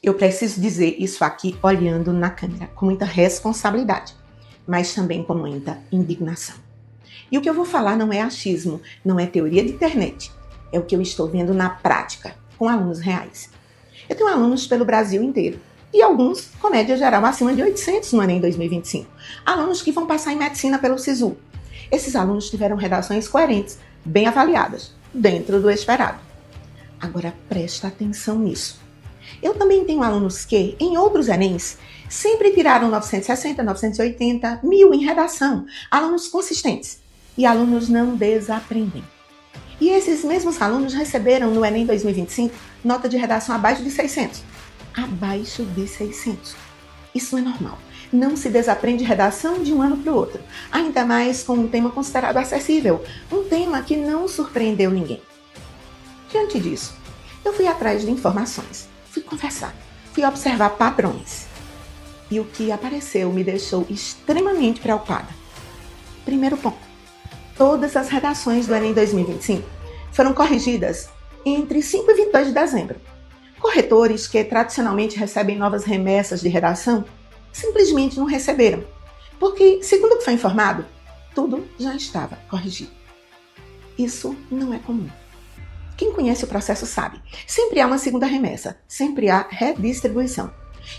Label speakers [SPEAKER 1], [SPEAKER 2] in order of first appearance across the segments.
[SPEAKER 1] Eu preciso dizer isso aqui olhando na câmera, com muita responsabilidade, mas também com muita indignação. E o que eu vou falar não é achismo, não é teoria de internet, é o que eu estou vendo na prática, com alunos reais. Eu tenho alunos pelo Brasil inteiro, e alguns com média geral acima de 800 no Enem 2025. Alunos que vão passar em medicina pelo SISU. Esses alunos tiveram redações coerentes, bem avaliadas, dentro do esperado. Agora presta atenção nisso. Eu também tenho alunos que, em outros Enems, sempre tiraram 960, 980, 1000 em redação. Alunos consistentes. E alunos não desaprendem. E esses mesmos alunos receberam no Enem 2025 nota de redação abaixo de 600. Abaixo de 600. Isso é normal. Não se desaprende redação de um ano para o outro. Ainda mais com um tema considerado acessível. Um tema que não surpreendeu ninguém. Diante disso, eu fui atrás de informações. Fui conversar. Fui observar padrões. E o que apareceu me deixou extremamente preocupada. Primeiro ponto. Todas as redações do Enem 2025 foram corrigidas entre 5 e 22 de dezembro. Corretores que tradicionalmente recebem novas remessas de redação simplesmente não receberam, porque, segundo o que foi informado, tudo já estava corrigido. Isso não é comum. Quem conhece o processo sabe. Sempre há uma segunda remessa, sempre há redistribuição.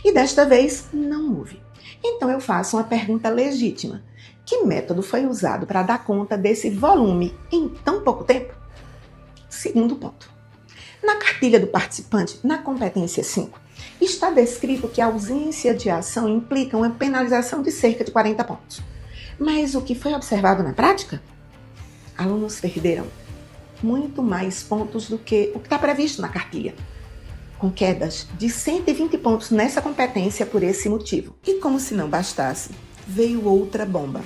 [SPEAKER 1] E desta vez não houve. Então eu faço uma pergunta legítima. Que método foi usado para dar conta desse volume em tão pouco tempo? Segundo ponto. Na cartilha do participante, na competência 5, está descrito que a ausência de ação implica uma penalização de cerca de 40 pontos. Mas o que foi observado na prática? Alunos perderam muito mais pontos do que o que está previsto na cartilha, com quedas de 120 pontos nessa competência por esse motivo. E como se não bastasse, veio outra bomba.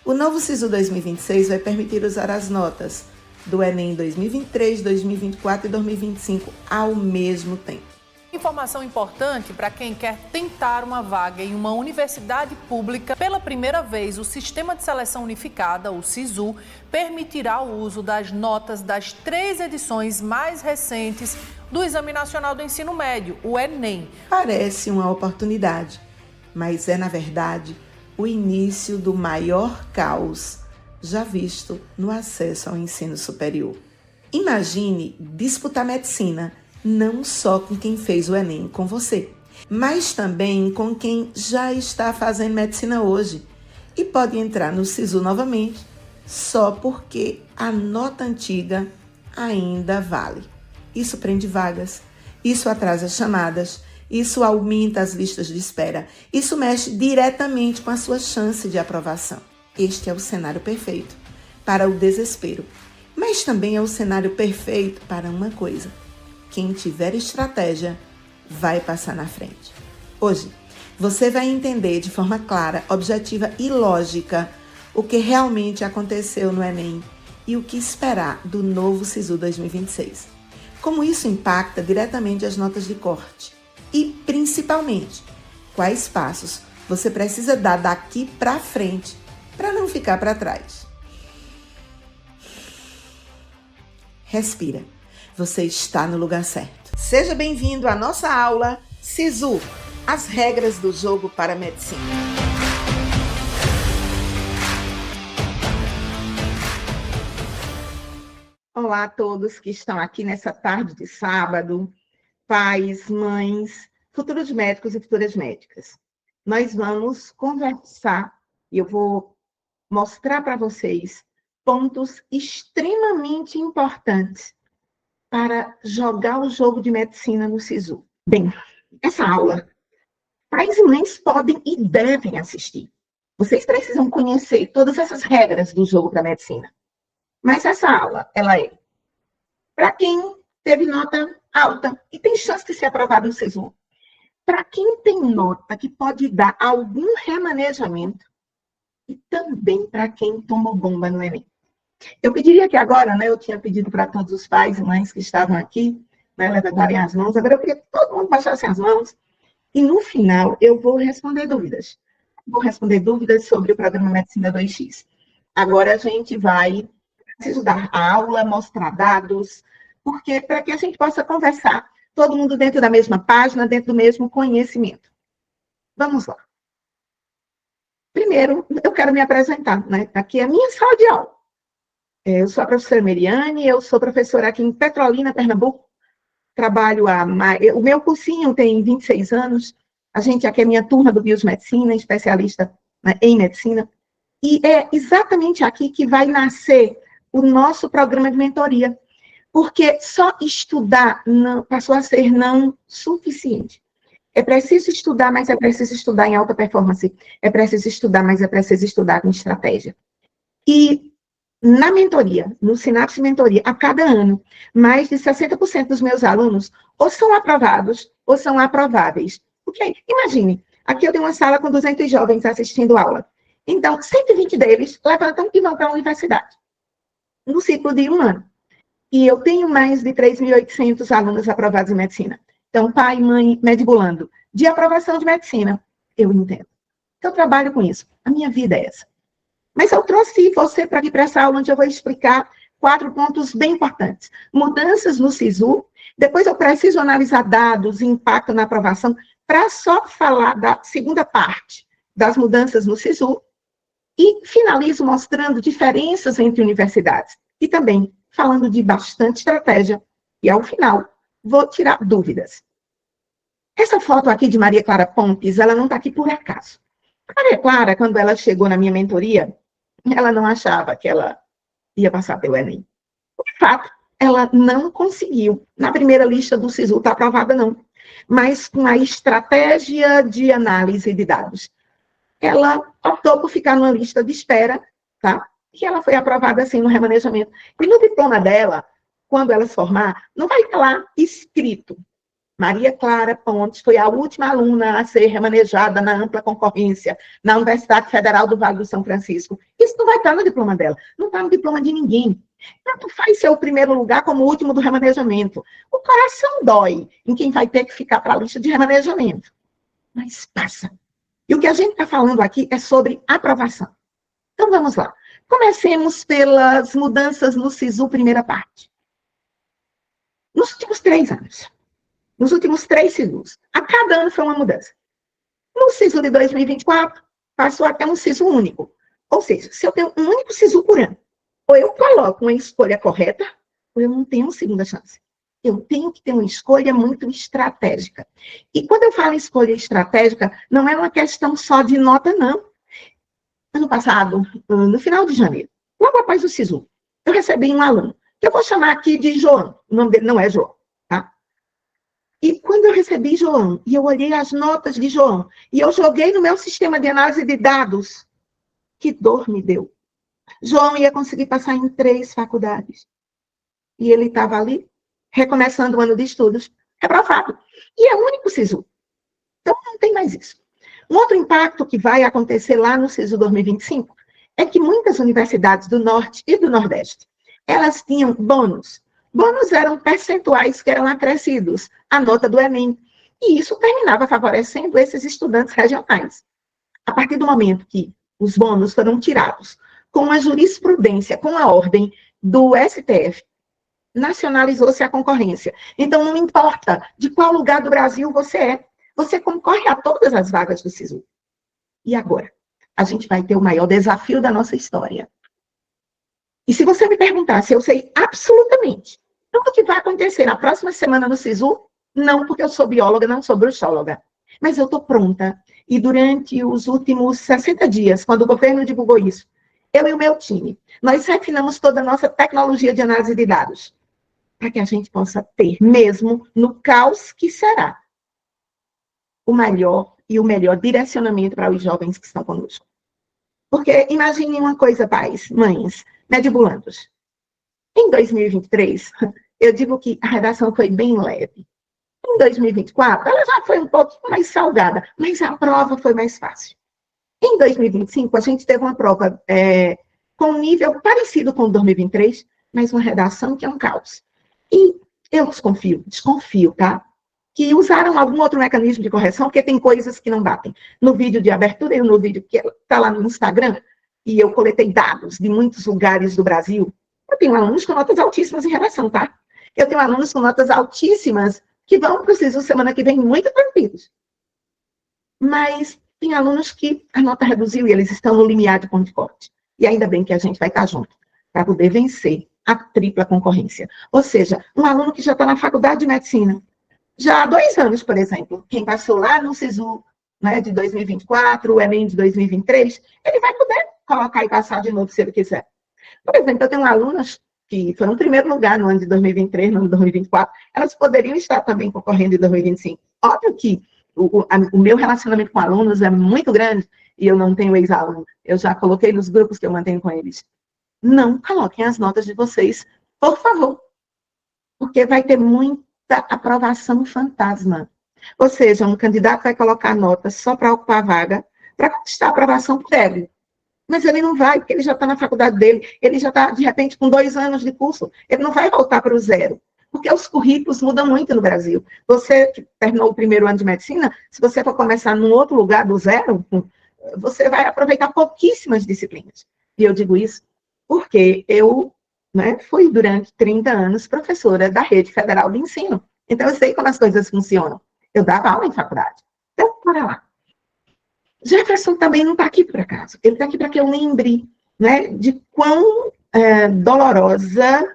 [SPEAKER 1] O novo SISU 2026 vai permitir usar as notas do Enem 2023, 2024 e 2025 ao mesmo tempo.
[SPEAKER 2] Informação importante para quem quer tentar uma vaga em uma universidade pública. Pela primeira vez, o Sistema de Seleção Unificada, o SISU, permitirá o uso das notas das 3 edições mais recentes do Exame Nacional do Ensino Médio, o Enem.
[SPEAKER 1] Parece uma oportunidade, mas é, na verdade, o início do maior caos já visto no acesso ao ensino superior. Imagine disputar medicina não só com quem fez o Enem com você, mas também com quem já está fazendo medicina hoje e pode entrar no SISU novamente só porque a nota antiga ainda vale. Isso prende vagas, isso atrasa chamadas, isso aumenta as listas de espera, isso mexe diretamente com a sua chance de aprovação. Este é o cenário perfeito para o desespero, mas também é o cenário perfeito para uma coisa. Quem tiver estratégia vai passar na frente. Hoje, você vai entender de forma clara, objetiva e lógica o que realmente aconteceu no Enem e o que esperar do novo SISU 2026. Como isso impacta diretamente as notas de corte e, principalmente, quais passos você precisa dar daqui para frente para não ficar para trás. Respira. Você está no lugar certo. Seja bem-vindo à nossa aula SISU, as regras do jogo para a medicina. Olá a todos que estão aqui nessa tarde de sábado, pais, mães, futuros médicos e futuras médicas. Nós vamos conversar e eu vou mostrar para vocês pontos extremamente importantes para jogar o jogo de medicina no SISU. Bem, essa aula, pais e mães podem e devem assistir. Vocês precisam conhecer todas essas regras do jogo para medicina. Mas essa aula, ela é para quem teve nota alta e tem chance de ser aprovado no SISU. Para quem tem nota que pode dar algum remanejamento e também para quem tomou bomba no Enem. Eu pediria que agora, eu tinha pedido para todos os pais e mães que estavam aqui, levantarem as mãos. Agora eu queria que todo mundo baixasse as mãos. E no final eu vou responder dúvidas. Vou responder dúvidas sobre o programa Medicina 2X. Agora a gente vai precisar dar aula, mostrar dados, porque para que a gente possa conversar todo mundo dentro da mesma página, dentro do mesmo conhecimento. Vamos lá. Primeiro, eu quero me apresentar, né? Aqui é a minha sala de aula. Eu sou a professora Meriane, eu sou professora aqui em Petrolina, Pernambuco. Trabalho o meu cursinho tem 26 anos. A gente aqui é minha turma do Biomedicina, especialista, né, em medicina. E é exatamente aqui que vai nascer o nosso programa de mentoria. Porque só estudar passou a ser não suficiente. É preciso estudar, mas é preciso estudar em alta performance. É preciso estudar, mas é preciso estudar com estratégia. E na mentoria, no Sinapse Mentoria, a cada ano, mais de 60% dos meus alunos ou são aprovados ou são aprováveis. Porque, imagine, aqui eu tenho uma sala com 200 jovens assistindo aula. Então, 120 deles levantam e vão para a universidade, no ciclo de um ano. E eu tenho mais de 3.800 alunos aprovados em medicina. Então, pai, mãe, medibulando. De aprovação de medicina, eu entendo. Então, eu trabalho com isso. A minha vida é essa. Mas eu trouxe você para aqui para essa aula, onde eu vou explicar 4 pontos bem importantes. Mudanças no SISU. Depois eu preciso analisar dados e impacto na aprovação, para só falar da segunda parte das mudanças no SISU. E finalizo mostrando diferenças entre universidades. E também falando de bastante estratégia. E, ao final, vou tirar dúvidas. Essa foto aqui de Maria Clara Pontes, ela não está aqui por acaso. Maria Clara, quando ela chegou na minha mentoria, ela não achava que ela ia passar pelo Enem. De fato, ela não conseguiu. Na primeira lista do SISU está aprovada, não. Mas com a estratégia de análise de dados, ela optou por ficar numa lista de espera, tá? E ela foi aprovada, assim, no remanejamento. E no diploma dela, quando ela se formar, não vai estar lá escrito: Maria Clara Pontes foi a última aluna a ser remanejada na ampla concorrência na Universidade Federal do Vale do São Francisco. Isso não vai estar no diploma dela, não está no diploma de ninguém. Tanto faz ser o primeiro lugar como o último do remanejamento. O coração dói em quem vai ter que ficar para a lista de remanejamento. Mas passa. E o que a gente está falando aqui é sobre aprovação. Então, vamos lá. Comecemos pelas mudanças no SISU, primeira parte. Nos últimos 3 anos, nos últimos 3 SISUs, a cada ano foi uma mudança. No SISU de 2024, passou até um SISU único. Ou seja, se eu tenho um único SISU por ano, ou eu coloco uma escolha correta, ou eu não tenho segunda chance. Eu tenho que ter uma escolha muito estratégica. E quando eu falo em escolha estratégica, não é uma questão só de nota, não. Ano passado, no final de janeiro, logo após o SISU, eu recebi um aluno, que eu vou chamar aqui de João. O nome dele não é João, tá? E quando eu recebi João, e eu olhei as notas de João, e eu joguei no meu sistema de análise de dados, que dor me deu. João ia conseguir passar em 3 faculdades. E ele estava ali, recomeçando o ano de estudos, reprovado. E é o único SISU. Então, não tem mais isso. Um outro impacto que vai acontecer lá no SISU 2025 é que muitas universidades do Norte e do Nordeste, elas tinham bônus. Bônus eram percentuais que eram acrescidos à nota do Enem. E isso terminava favorecendo esses estudantes regionais. A partir do momento que os bônus foram tirados com a jurisprudência, com a ordem do STF, nacionalizou-se a concorrência. Então, não importa de qual lugar do Brasil você é, você concorre a todas as vagas do SISU. E agora? A gente vai ter o maior desafio da nossa história. E se você me perguntar se eu sei absolutamente tudo o que vai acontecer na próxima semana no SISU, não, porque eu sou bióloga, não sou bruxóloga. Mas eu estou pronta. E durante os últimos 60 dias, quando o governo divulgou isso, eu e o meu time, nós refinamos toda a nossa tecnologia de análise de dados, para que a gente possa ter, mesmo no caos que será, o melhor direcionamento para os jovens que estão conosco. Porque imagine uma coisa, pais, mães, medibulandos. Em 2023, eu digo que a redação foi bem leve. Em 2024, ela já foi um pouquinho mais salgada, mas a prova foi mais fácil. Em 2025, a gente teve uma prova com um nível parecido com o 2023, mas uma redação que é um caos. E eu desconfio, tá? Que usaram algum outro mecanismo de correção, porque tem coisas que não batem. No vídeo de abertura e no vídeo que está lá no Instagram, e eu coletei dados de muitos lugares do Brasil, eu tenho alunos com notas altíssimas em redação, tá? Eu tenho alunos com notas altíssimas que vão para o SISU semana que vem muito tranquilos. Mas tem alunos que a nota reduziu e eles estão no limiar de ponto de corte. E ainda bem que a gente vai estar junto para poder vencer a tripla concorrência. Ou seja, um aluno que já está na faculdade de medicina, já há 2 anos, por exemplo, quem passou lá no SISU, né, de 2024, o Enem de 2023, ele vai poder colocar e passar de novo se ele quiser. Por exemplo, eu tenho alunas que foram em primeiro lugar no ano de 2023, no ano de 2024, elas poderiam estar também concorrendo em 2025. Óbvio que o meu relacionamento com alunos é muito grande e eu não tenho ex-aluno. Eu já coloquei nos grupos que eu mantenho com eles. Não coloquem as notas de vocês, por favor, porque vai ter muita aprovação fantasma. Ou seja, um candidato vai colocar nota só para ocupar a vaga, para conquistar a aprovação por ego. Mas ele não vai, porque ele já está na faculdade dele, ele já está, de repente, com 2 anos de curso, ele não vai voltar para o zero, porque os currículos mudam muito no Brasil. Você que terminou o primeiro ano de medicina, se você for começar num outro lugar do zero, você vai aproveitar pouquíssimas disciplinas. E eu digo isso porque eu, né, fui durante 30 anos professora da Rede Federal de Ensino. Então, eu sei como as coisas funcionam. Eu dava aula em faculdade. Então, bora lá. Jefferson também não está aqui por acaso. Ele está aqui para que eu lembre, né, de quão dolorosa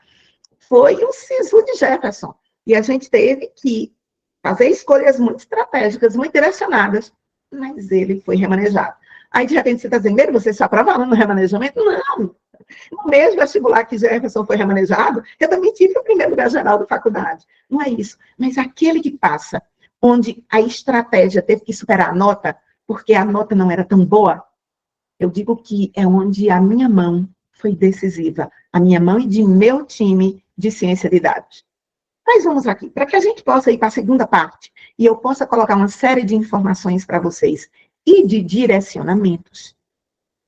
[SPEAKER 1] foi o SISU de Jefferson. E a gente teve que fazer escolhas muito estratégicas, muito direcionadas, mas ele foi remanejado. Aí, de repente, você está dizendo, você se aprovava no remanejamento? Não. No mesmo vestibular que Jefferson foi remanejado, eu também tive o primeiro lugar geral da faculdade. Não é isso. Mas aquele que passa, onde a estratégia teve que superar a nota, porque a nota não era tão boa, eu digo que é onde a minha mão foi decisiva. A minha mão e de meu time de ciência de dados. Mas vamos aqui, para que a gente possa ir para a segunda parte, e eu possa colocar uma série de informações para vocês, e de direcionamentos,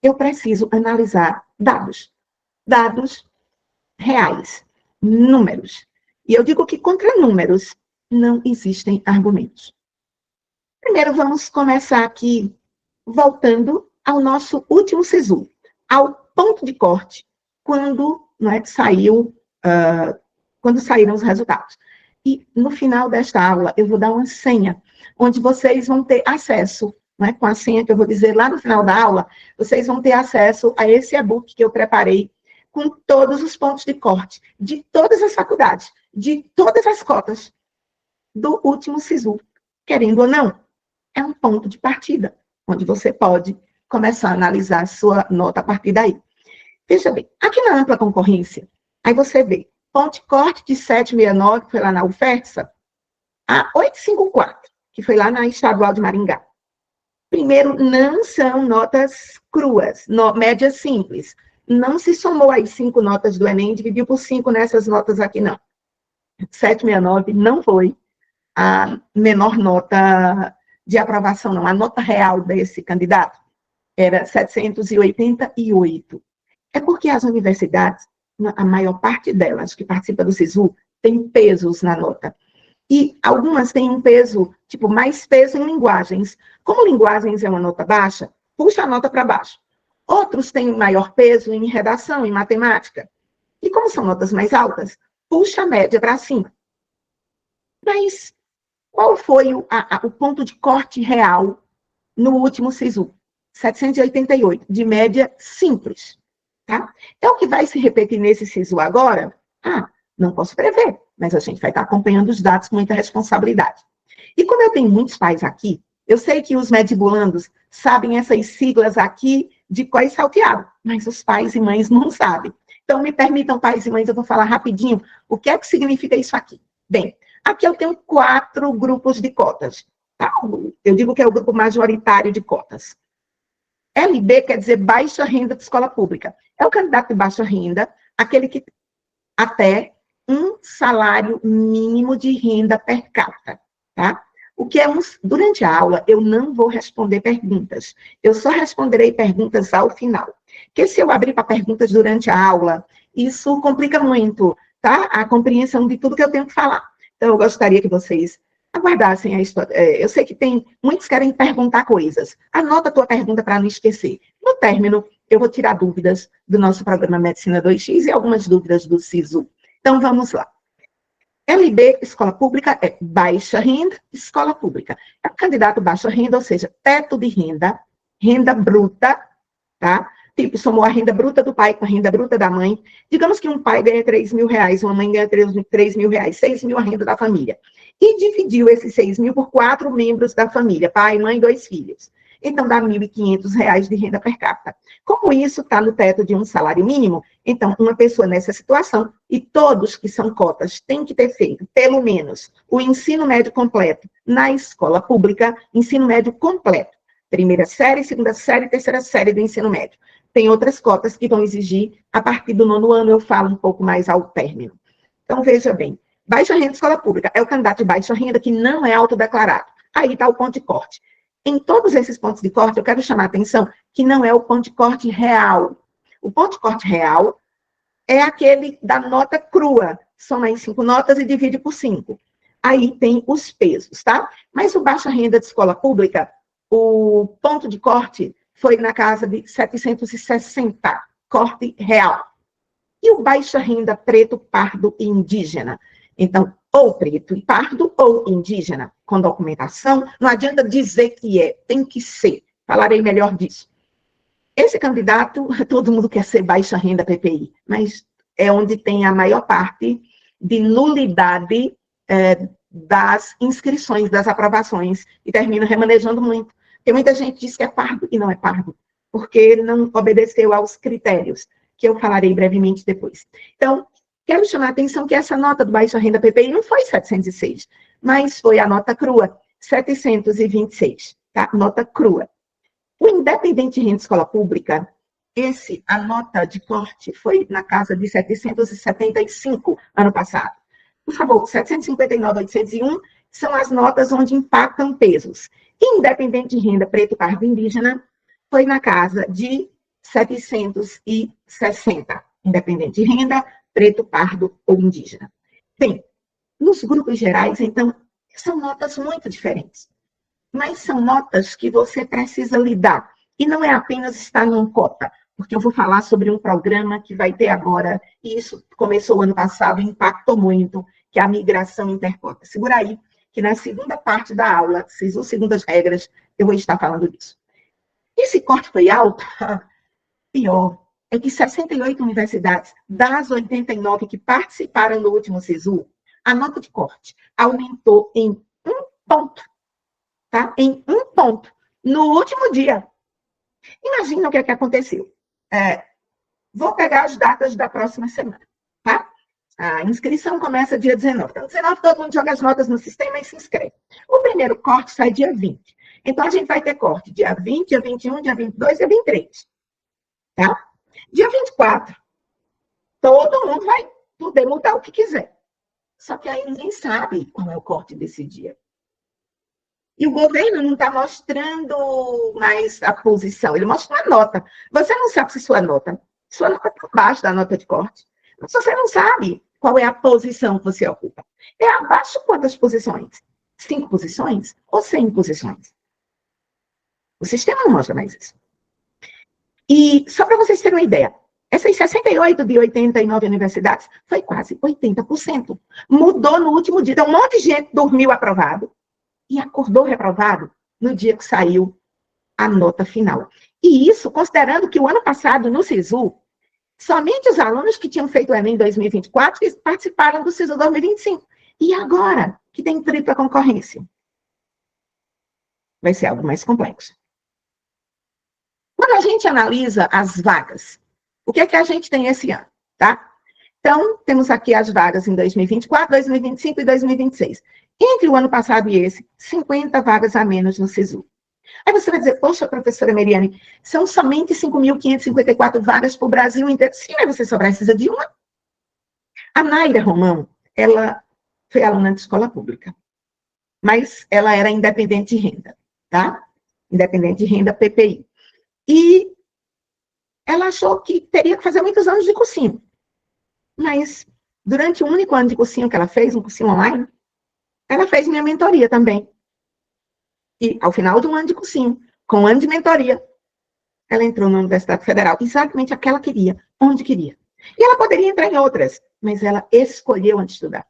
[SPEAKER 1] eu preciso analisar dados. Dados reais, números. E eu digo que contra números não existem argumentos. Primeiro, vamos começar aqui, voltando ao nosso último SISU, ao ponto de corte, quando quando saíram os resultados. E no final desta aula, eu vou dar uma senha, onde vocês vão ter acesso, né, com a senha que eu vou dizer lá no final da aula, vocês vão ter acesso a esse e-book que eu preparei, com todos os pontos de corte, de todas as faculdades, de todas as cotas do último SISU, querendo ou não. É um ponto de partida, onde você pode começar a analisar a sua nota a partir daí. Veja bem, aqui na ampla concorrência, aí você vê, ponto de corte de 769, que foi lá na UFERSA, a 854, que foi lá na Estadual de Maringá. Primeiro, não são notas cruas, médias simples. Não se somou as 5 notas do Enem, dividiu por 5 nessas notas aqui, não. 769 não foi a menor nota de aprovação, não. A nota real desse candidato era 788. É porque as universidades, a maior parte delas que participa do SISU, tem pesos na nota. E algumas têm um peso, tipo, mais peso em linguagens. Como linguagens é uma nota baixa, puxa a nota para baixo. Outros têm maior peso em redação, em matemática. E como são notas mais altas, puxa a média para cima. Mas qual foi o ponto de corte real no último SISU? 788, de média simples. Tá? Então, o que vai se repetir nesse SISU agora? Não posso prever, mas a gente vai estar acompanhando os dados com muita responsabilidade. E como eu tenho muitos pais aqui, eu sei que os medibulandos sabem essas siglas aqui de cor e salteado, mas os pais e mães não sabem. Então, me permitam, pais e mães, eu vou falar rapidinho o que é que significa isso aqui. Bem, aqui eu tenho 4 grupos de cotas. Tá? Eu digo que é o grupo majoritário de cotas. LB quer dizer baixa renda de escola pública. É o candidato de baixa renda, aquele que até um salário mínimo de renda per capita, tá? O que é durante a aula, eu não vou responder perguntas. Eu só responderei perguntas ao final. Porque se eu abrir para perguntas durante a aula, isso complica muito, tá? A compreensão de tudo que eu tenho que falar. Então, eu gostaria que vocês aguardassem a história. Eu sei que muitos querem perguntar coisas. Anota a tua pergunta para não esquecer. No término, eu vou tirar dúvidas do nosso programa Medicina 2X e algumas dúvidas do SISU. Então, vamos lá. LB, escola pública, é baixa renda, escola pública. É o candidato baixa renda, ou seja, teto de renda, renda bruta, tá? Tipo, somou a renda bruta do pai com a renda bruta da mãe. Digamos que um pai ganha 3 mil reais, uma mãe ganha 3 mil reais, 6 mil a renda da família. E dividiu esses 6 mil por 4 membros da família, pai, mãe, 2 filhos. Então, dá R$ 1.500 de renda per capita. Como isso está no teto de um salário mínimo, então, uma pessoa nessa situação, e todos que são cotas têm que ter feito, pelo menos, o ensino médio completo na escola pública, ensino médio completo. Primeira série, segunda série, terceira série do ensino médio. Tem outras cotas que vão exigir, a partir do 9º ano, eu falo um pouco mais ao término. Então, veja bem, baixa renda escola pública é o candidato de baixa renda que não é autodeclarado. Aí está o ponto de corte. Em todos esses pontos de corte, eu quero chamar a atenção que não é o ponto de corte real. O ponto de corte real é aquele da nota crua. Soma aí 5 notas e divide por 5. Aí tem os pesos, tá? Mas o baixa renda de escola pública, o ponto de corte foi na casa de 760, corte real. E o baixa renda preto, pardo e indígena? Então, ou preto e pardo, ou indígena, com documentação. Não adianta dizer que é, tem que ser. Falarei melhor disso. Esse candidato, todo mundo quer ser baixa renda PPI, mas é onde tem a maior parte de nulidade das inscrições, das aprovações, e termina remanejando muito. Porque muita gente diz que é pardo e não é pardo, porque não obedeceu aos critérios, que eu falarei brevemente depois. Então, quero chamar a atenção que essa nota do baixa renda PPI não foi 706, mas foi a nota crua, 726, tá? Nota crua. O independente de renda escola pública, a nota de corte foi na casa de 775 ano passado. Por favor, 759, 801 são as notas onde impactam pesos. Independente de renda preto, pardo e indígena, foi na casa de 760. Independente de renda, preto, pardo ou indígena. Bem, nos grupos gerais, então, são notas muito diferentes. Mas são notas que você precisa lidar. E não é apenas estar numa cota, porque eu vou falar sobre um programa que vai ter agora, e isso começou ano passado, impactou muito, que é a migração intercota. Segura aí, que na segunda parte da aula, SISU segundo as regras, eu vou estar falando disso. Esse corte foi alto? Pior, é que 68 universidades das 89 que participaram do último SISU, a nota de corte aumentou em 1 ponto. Tá? Em 1 ponto, no último dia. Imagina o que aconteceu. Vou pegar as datas da próxima semana, tá? A inscrição começa dia 19. Então, 19, todo mundo joga as notas no sistema e se inscreve. O primeiro corte sai dia 20. Então, a gente vai ter corte dia 20, dia 21, dia 22 e dia 23. Tá? Dia 24, todo mundo vai poder mudar o que quiser. Só que aí ninguém sabe qual é o corte desse dia. E o governo não está mostrando mais a posição, ele mostra uma nota. Você não sabe se sua nota está abaixo da nota de corte. Mas você não sabe qual é a posição que você ocupa. É abaixo quantas posições? 5 posições ou 100 posições? O sistema não mostra mais isso. E só para vocês terem uma ideia, essas 68 de 89 universidades foi quase 80%. Mudou no último dia. Então, um monte de gente dormiu aprovado e acordou reprovado no dia que saiu a nota final. E isso, considerando que o ano passado, no SISU, somente os alunos que tinham feito o Enem 2024 participaram do SISU 2025. E agora, que tem tripla concorrência? Vai ser algo mais complexo. Quando a gente analisa as vagas, o que é que a gente tem esse ano, tá? Então, temos aqui as vagas em 2024, 2025 e 2026. Entre o ano passado e esse, 50 vagas a menos no SISU. Aí você vai dizer, poxa, professora Meriane, são somente 5.554 vagas para o Brasil inteiro. Sim, mas você só precisa de uma. A Naira Romão, ela foi aluna de escola pública, mas ela era independente de renda, tá? Independente de renda PPI. E ela achou que teria que fazer muitos anos de cursinho. Mas, durante o único ano de cursinho que ela fez, um cursinho online, ela fez minha mentoria também. E, ao final de um ano de cursinho, com um ano de mentoria, ela entrou na Universidade Federal, exatamente a que ela queria, onde queria. E ela poderia entrar em outras, mas ela escolheu onde estudar.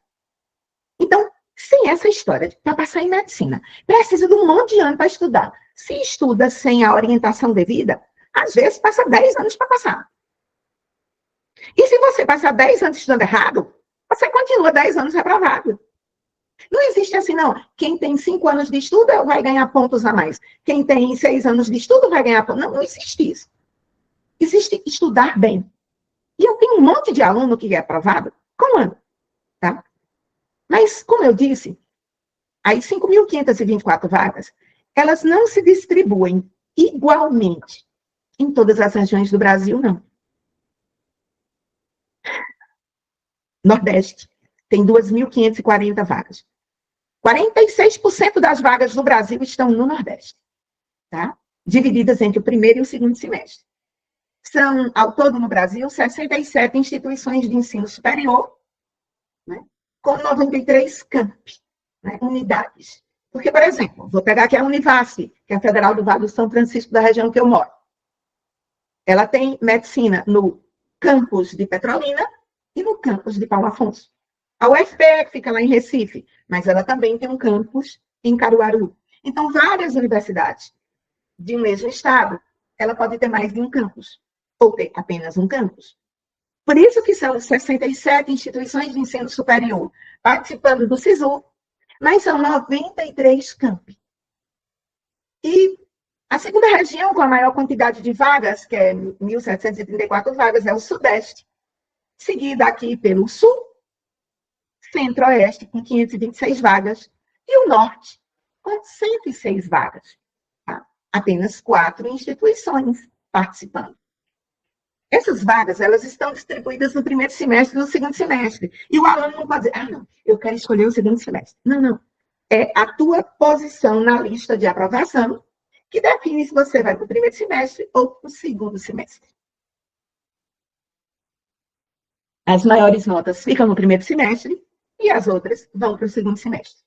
[SPEAKER 1] Então, sem essa história de para passar em medicina, precisa de um monte de ano para estudar. Se estuda sem a orientação devida, às vezes passa 10 anos para passar. E se você passar 10 anos estudando errado, você continua 10 anos reprovado. Não existe assim, não. Quem tem 5 anos de estudo vai ganhar pontos a mais. Quem tem 6 anos de estudo vai ganhar pontos. Não, não existe isso. Existe estudar bem. E eu tenho um monte de aluno que é aprovado com ano. Tá? Mas, como eu disse, as 5.524 vagas, elas não se distribuem igualmente em todas as regiões do Brasil, não. Nordeste tem 2.540 vagas. 46% das vagas do Brasil estão no Nordeste, tá? Divididas entre o primeiro e o segundo semestre. São, ao todo no Brasil, 67 instituições de ensino superior, né, com 93 campi, né, unidades. Porque, por exemplo, vou pegar aqui a Univasf, que é a Federal do Vale do São Francisco, da região que eu moro. Ela tem medicina no campus de Petrolina e no campus de Paulo Afonso. A UFPE, que fica lá em Recife, mas ela também tem um campus em Caruaru. Então, várias universidades de um mesmo estado, ela pode ter mais de um campus, ou ter apenas um campus. Por isso que são 67 instituições de ensino superior participando do SISU, mas são 93 campi. E a segunda região com a maior quantidade de vagas, que é 1.734 vagas, é o Sudeste, seguida aqui pelo Sul, Centro-Oeste, com 526 vagas, e o Norte, com 106 vagas. Tá? Apenas 4 instituições participando. Essas vagas, elas estão distribuídas no primeiro semestre e no segundo semestre. E o aluno não pode dizer, não, eu quero escolher o segundo semestre. Não, não. É a tua posição na lista de aprovação que define se você vai para o primeiro semestre ou para o segundo semestre. As maiores notas ficam no primeiro semestre e as outras vão para o segundo semestre.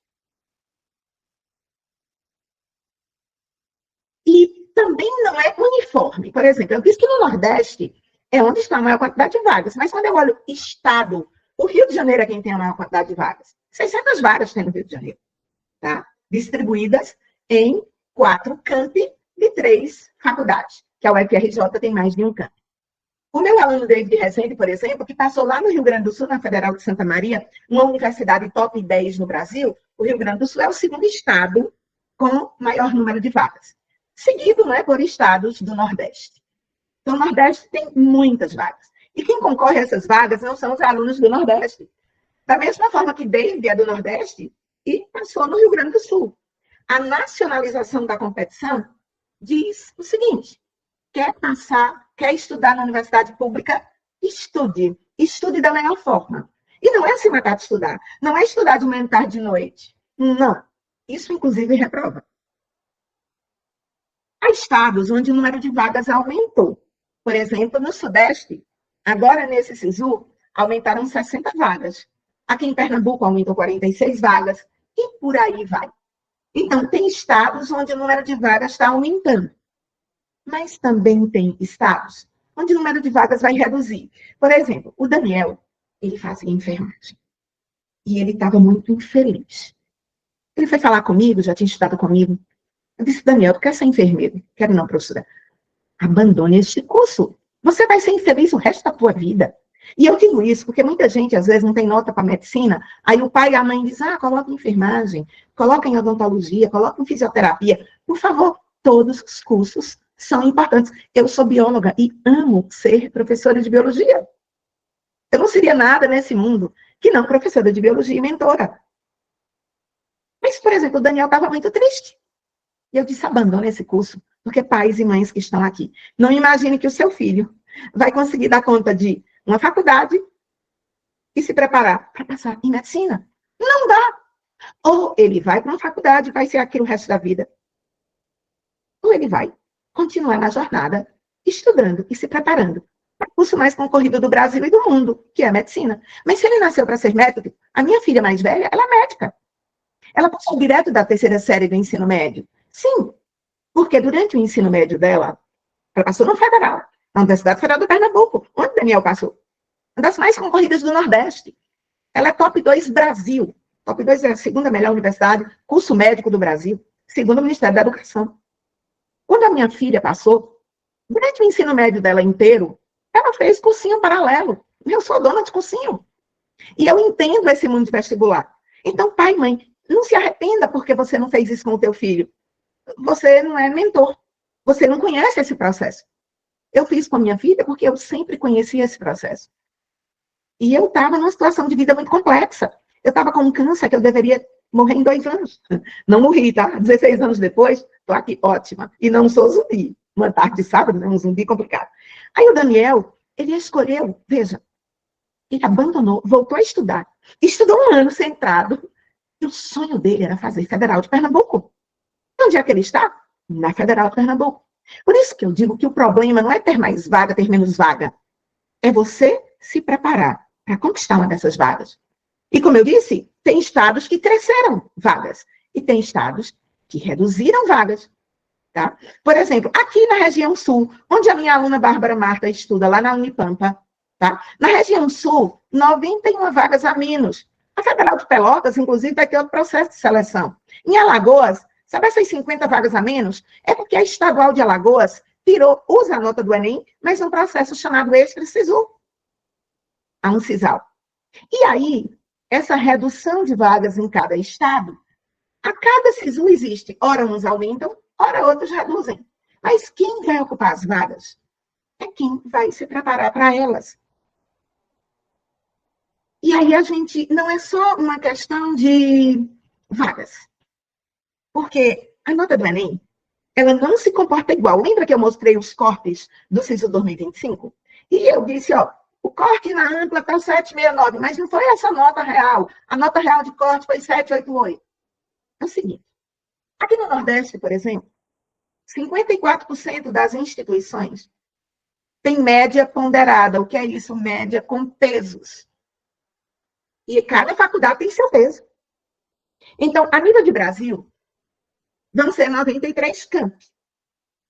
[SPEAKER 1] E também não é uniforme. Por exemplo, eu disse que no Nordeste é onde está a maior quantidade de vagas, mas quando eu olho estado, o Rio de Janeiro é quem tem a maior quantidade de vagas. 600 vagas tem no Rio de Janeiro, tá? Distribuídas em 4 campi de 3 faculdades, que a UFRJ tem mais de um campi. O meu aluno David Rezende, por exemplo, que passou lá no Rio Grande do Sul, na Federal de Santa Maria, uma universidade top 10 no Brasil, o Rio Grande do Sul é o segundo estado com maior número de vagas, seguido, né, por estados do Nordeste. Então, o Nordeste tem muitas vagas. E quem concorre a essas vagas não são os alunos do Nordeste. Da mesma forma que David é do Nordeste e passou no Rio Grande do Sul. A nacionalização da competição diz o seguinte: quer passar, quer estudar na universidade pública, estude. Estude da melhor forma. E não é se matar de estudar. Não é estudar de manhã, tarde e noite. Não. Isso, inclusive, reprova. Há estados onde o número de vagas aumentou. Por exemplo, no Sudeste, agora nesse SISU, aumentaram 60 vagas. Aqui em Pernambuco aumentou 46 vagas. E por aí vai. Então, tem estados onde o número de vagas está aumentando. Mas também tem estados onde o número de vagas vai reduzir. Por exemplo, o Daniel, ele fazia enfermagem. E ele estava muito infeliz. Ele foi falar comigo, já tinha estudado comigo. Eu disse, Daniel, tu quer ser enfermeiro? Quero não, professora. Abandone este curso. Você vai ser infeliz o resto da tua vida. E eu digo isso porque muita gente, às vezes, não tem nota para medicina. Aí o pai e a mãe dizem, coloca em enfermagem, coloca em odontologia, coloca em fisioterapia. Por favor, todos os cursos são importantes. Eu sou bióloga e amo ser professora de biologia. Eu não seria nada nesse mundo que não professora de biologia e mentora. Mas, por exemplo, o Daniel estava muito triste. E eu disse, abandone esse curso, porque pais e mães que estão aqui, não imagine que o seu filho vai conseguir dar conta de uma faculdade e se preparar para passar em medicina. Não dá. Ou ele vai para uma faculdade e vai ser aquilo o resto da vida. Ou ele vai continuar na jornada, estudando e se preparando para o curso mais concorrido do Brasil e do mundo, que é a medicina. Mas se ele nasceu para ser médico, a minha filha mais velha, ela é médica. Ela passou direto da 3ª série do ensino médio. Sim, porque durante o ensino médio dela, ela passou no Federal, na Universidade Federal do Pernambuco, onde Daniel passou. Uma das mais concorridas do Nordeste. Ela é top 2 Brasil. Top 2 é a segunda melhor universidade, curso médico do Brasil, segundo o Ministério da Educação. Quando a minha filha passou, durante o ensino médio dela inteiro, ela fez cursinho paralelo. Eu sou dona de cursinho. E eu entendo esse mundo de vestibular. Então, pai e mãe, não se arrependa porque você não fez isso com o teu filho. Você não é mentor. Você não conhece esse processo. Eu fiz com a minha filha porque eu sempre conheci esse processo. E eu estava numa situação de vida muito complexa. Eu estava com um câncer que eu deveria morrer em 2 anos. Não morri, tá? 16 anos depois, estou aqui ótima. E não sou zumbi. Uma tarde de sábado, né? Um zumbi complicado. Aí o Daniel, ele escolheu, veja, ele abandonou, voltou a estudar. Estudou 1 ano centrado. E o sonho dele era fazer Federal de Pernambuco. Onde é que ele está? Na Federal de Pernambuco. Por isso que eu digo que o problema não é ter mais vaga, ter menos vaga. É você se preparar para conquistar uma dessas vagas. E como eu disse, tem estados que cresceram vagas. E tem estados que reduziram vagas. Tá? Por exemplo, aqui na região sul, onde a minha aluna Bárbara Marta estuda, lá na Unipampa, tá? Na região sul, 91 vagas a menos. A Federal de Pelotas, inclusive, vai ter outro processo de seleção. Em Alagoas, sabe essas 50 vagas a menos? É porque a Estadual de Alagoas usa a nota do Enem, mas num processo chamado Extra-Sisu. Há um sisal. E aí, essa redução de vagas em cada estado, a cada SISU existe, ora uns aumentam, ora outros reduzem. Mas quem vai ocupar as vagas é quem vai se preparar para elas. E aí a gente, não é só uma questão de vagas. Porque a nota do Enem, ela não se comporta igual. Lembra que eu mostrei os cortes do SISU 2025? E eu disse, ó, o corte na ampla está 769, mas não foi essa nota real. A nota real de corte foi 788. É o seguinte, aqui no Nordeste, por exemplo, 54% das instituições têm média ponderada. O que é isso? Média com pesos. E cada faculdade tem seu peso. Então, a nível de Brasil, vão ser 93 campos.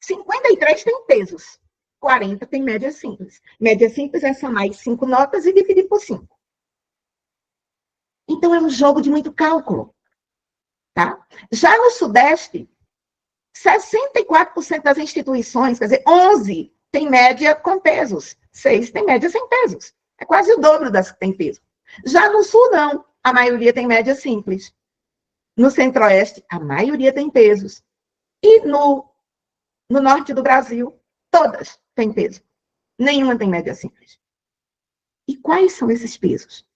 [SPEAKER 1] 53 têm pesos. 40 têm média simples. Média simples é somar as 5 notas e dividir por 5. Então, é um jogo de muito cálculo. Tá? Já no Sudeste, 64% das instituições, quer dizer, 11 tem média com pesos, 6 tem média sem pesos. É quase o dobro das que tem peso. Já no Sul, não. A maioria tem média simples. No Centro-Oeste, a maioria tem pesos. E no Norte do Brasil, todas têm peso. Nenhuma tem média simples. E quais são esses pesos?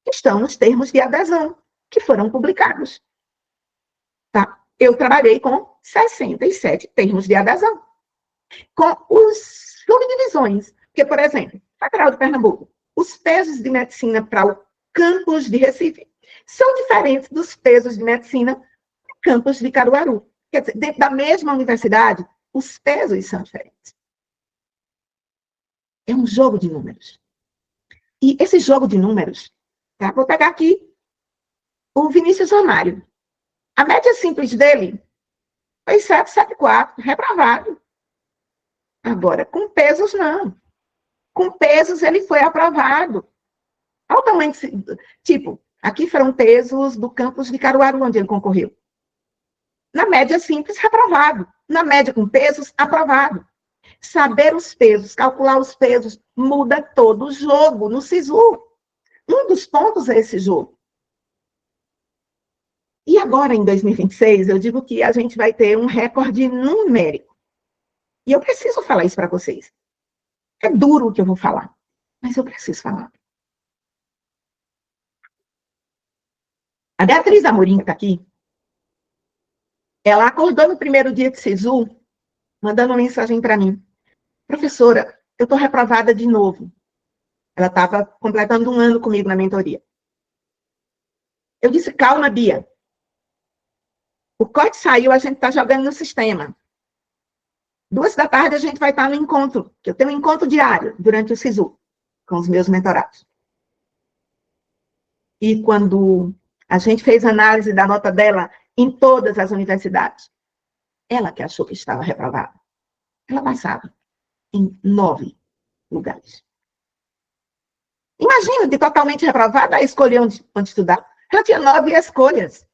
[SPEAKER 1] Estão nos termos de adesão, que foram publicados. Tá? Eu trabalhei com 67 termos de adesão. Com os subdivisões. Porque, por exemplo, Federal de Pernambuco, os pesos de medicina para o campus de Recife são diferentes dos pesos de medicina para o campus de Caruaru. Quer dizer, dentro da mesma universidade, os pesos são diferentes. É um jogo de números. E esse jogo de números, tá? Vou pegar aqui o Vinícius Romário. A média simples dele foi 774, reprovado. Agora, com pesos, não. Com pesos, ele foi aprovado. Altamente, tipo, aqui foram pesos do campus de Caruaru, onde ele concorreu. Na média simples, reprovado. Na média com pesos, aprovado. Saber os pesos, calcular os pesos, muda todo o jogo no SISU. Um dos pontos é esse jogo. E agora, em 2026, eu digo que a gente vai ter um recorde numérico. E eu preciso falar isso para vocês. É duro o que eu vou falar, mas eu preciso falar. A Beatriz Amorim, que está aqui, ela acordou no primeiro dia de SISU, mandando uma mensagem para mim. Professora, eu estou reprovada de novo. Ela estava completando 1 ano comigo na mentoria. Eu disse, calma, Bia. O corte saiu, a gente está jogando no sistema. 2 da tarde a gente vai estar no encontro, que eu tenho um encontro diário durante o SISU, com os meus mentorados. E quando a gente fez análise da nota dela em todas as universidades, ela que achou que estava reprovada, ela passava em 9 lugares. Imagina, de totalmente reprovada, a escolher onde estudar. Ela tinha 9 escolhas.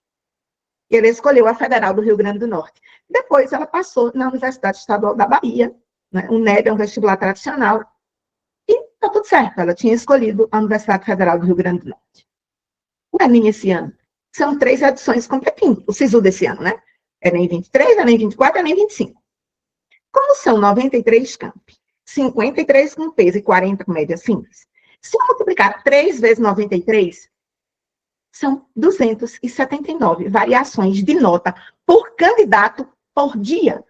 [SPEAKER 1] E ela escolheu a Federal do Rio Grande do Norte. Depois, ela passou na Universidade Estadual da Bahia, né? O NEB é um vestibular tradicional. E está tudo certo, ela tinha escolhido a Universidade Federal do Rio Grande do Norte. O Enem esse ano são 3 edições completinhas. O SISU desse ano, né? Enem 23, Enem 24, Enem 25. Como são 93 campi, 53 com peso e 40 com média simples, se eu multiplicar 3 vezes 93, são 279 variações de nota por candidato por dia,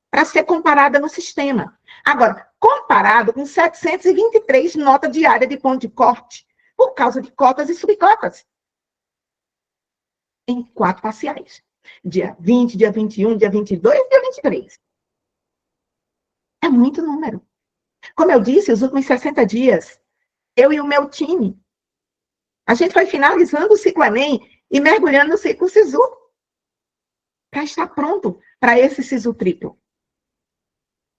[SPEAKER 1] para ser comparada no sistema. Agora, comparado com 723 notas diárias de ponto de corte, por causa de cotas e subcotas, em 4 parciais. Dia 20, dia 21, dia 22 e dia 23. É muito número. Como eu disse, os últimos 60 dias, eu e o meu time, a gente foi finalizando o ciclo Enem e mergulhando no ciclo SISU, para estar pronto para esse SISU triplo.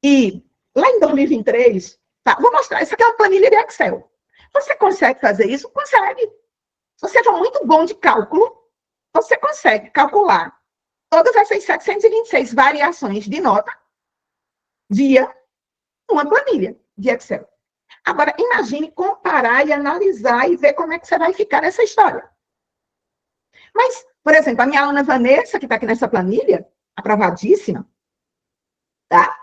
[SPEAKER 1] E lá em 2023, tá, vou mostrar, isso aqui é uma planilha de Excel. Você consegue fazer isso? Consegue. Se você for muito bom de cálculo, você consegue calcular todas essas 726 variações de nota via uma planilha de Excel. Agora, imagine comparar e analisar e ver como é que você vai ficar nessa história. Mas, por exemplo, a minha aluna Vanessa, que está aqui nessa planilha, aprovadíssima, tá?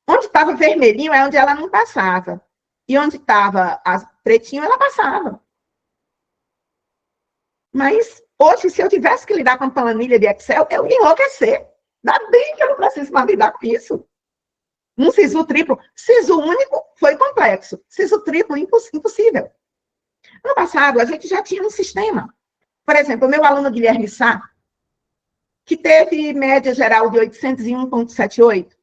[SPEAKER 1] Onde estava vermelhinho é onde ela não passava. E onde estava pretinho, ela passava. Mas, hoje, se eu tivesse que lidar com a planilha de Excel, eu ia enlouquecer. Ainda bem que eu não preciso mais lidar com isso. Um SISU triplo. SISU único foi complexo. SISU triplo, impossível. No passado, a gente já tinha um sistema. Por exemplo, o meu aluno Guilherme Sá, que teve média geral de 801,78,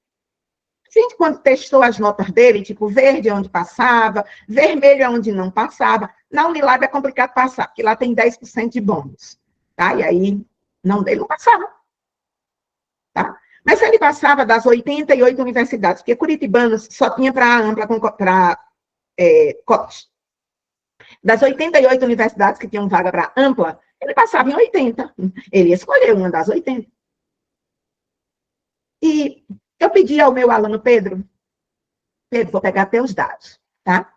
[SPEAKER 1] a gente, quando testou as notas dele, tipo, verde é onde passava, vermelho é onde não passava, na Unilab é complicado passar, porque lá tem 10% de bônus, tá? E aí, ele não passava, tá? Mas ele passava das 88 universidades, porque curitibanos só tinha para ampla, para cotas. Das 88 universidades que tinham vaga para ampla, ele passava em 80. Ele escolheu uma das 80. E eu pedi ao meu aluno Pedro, vou pegar teus dados, tá?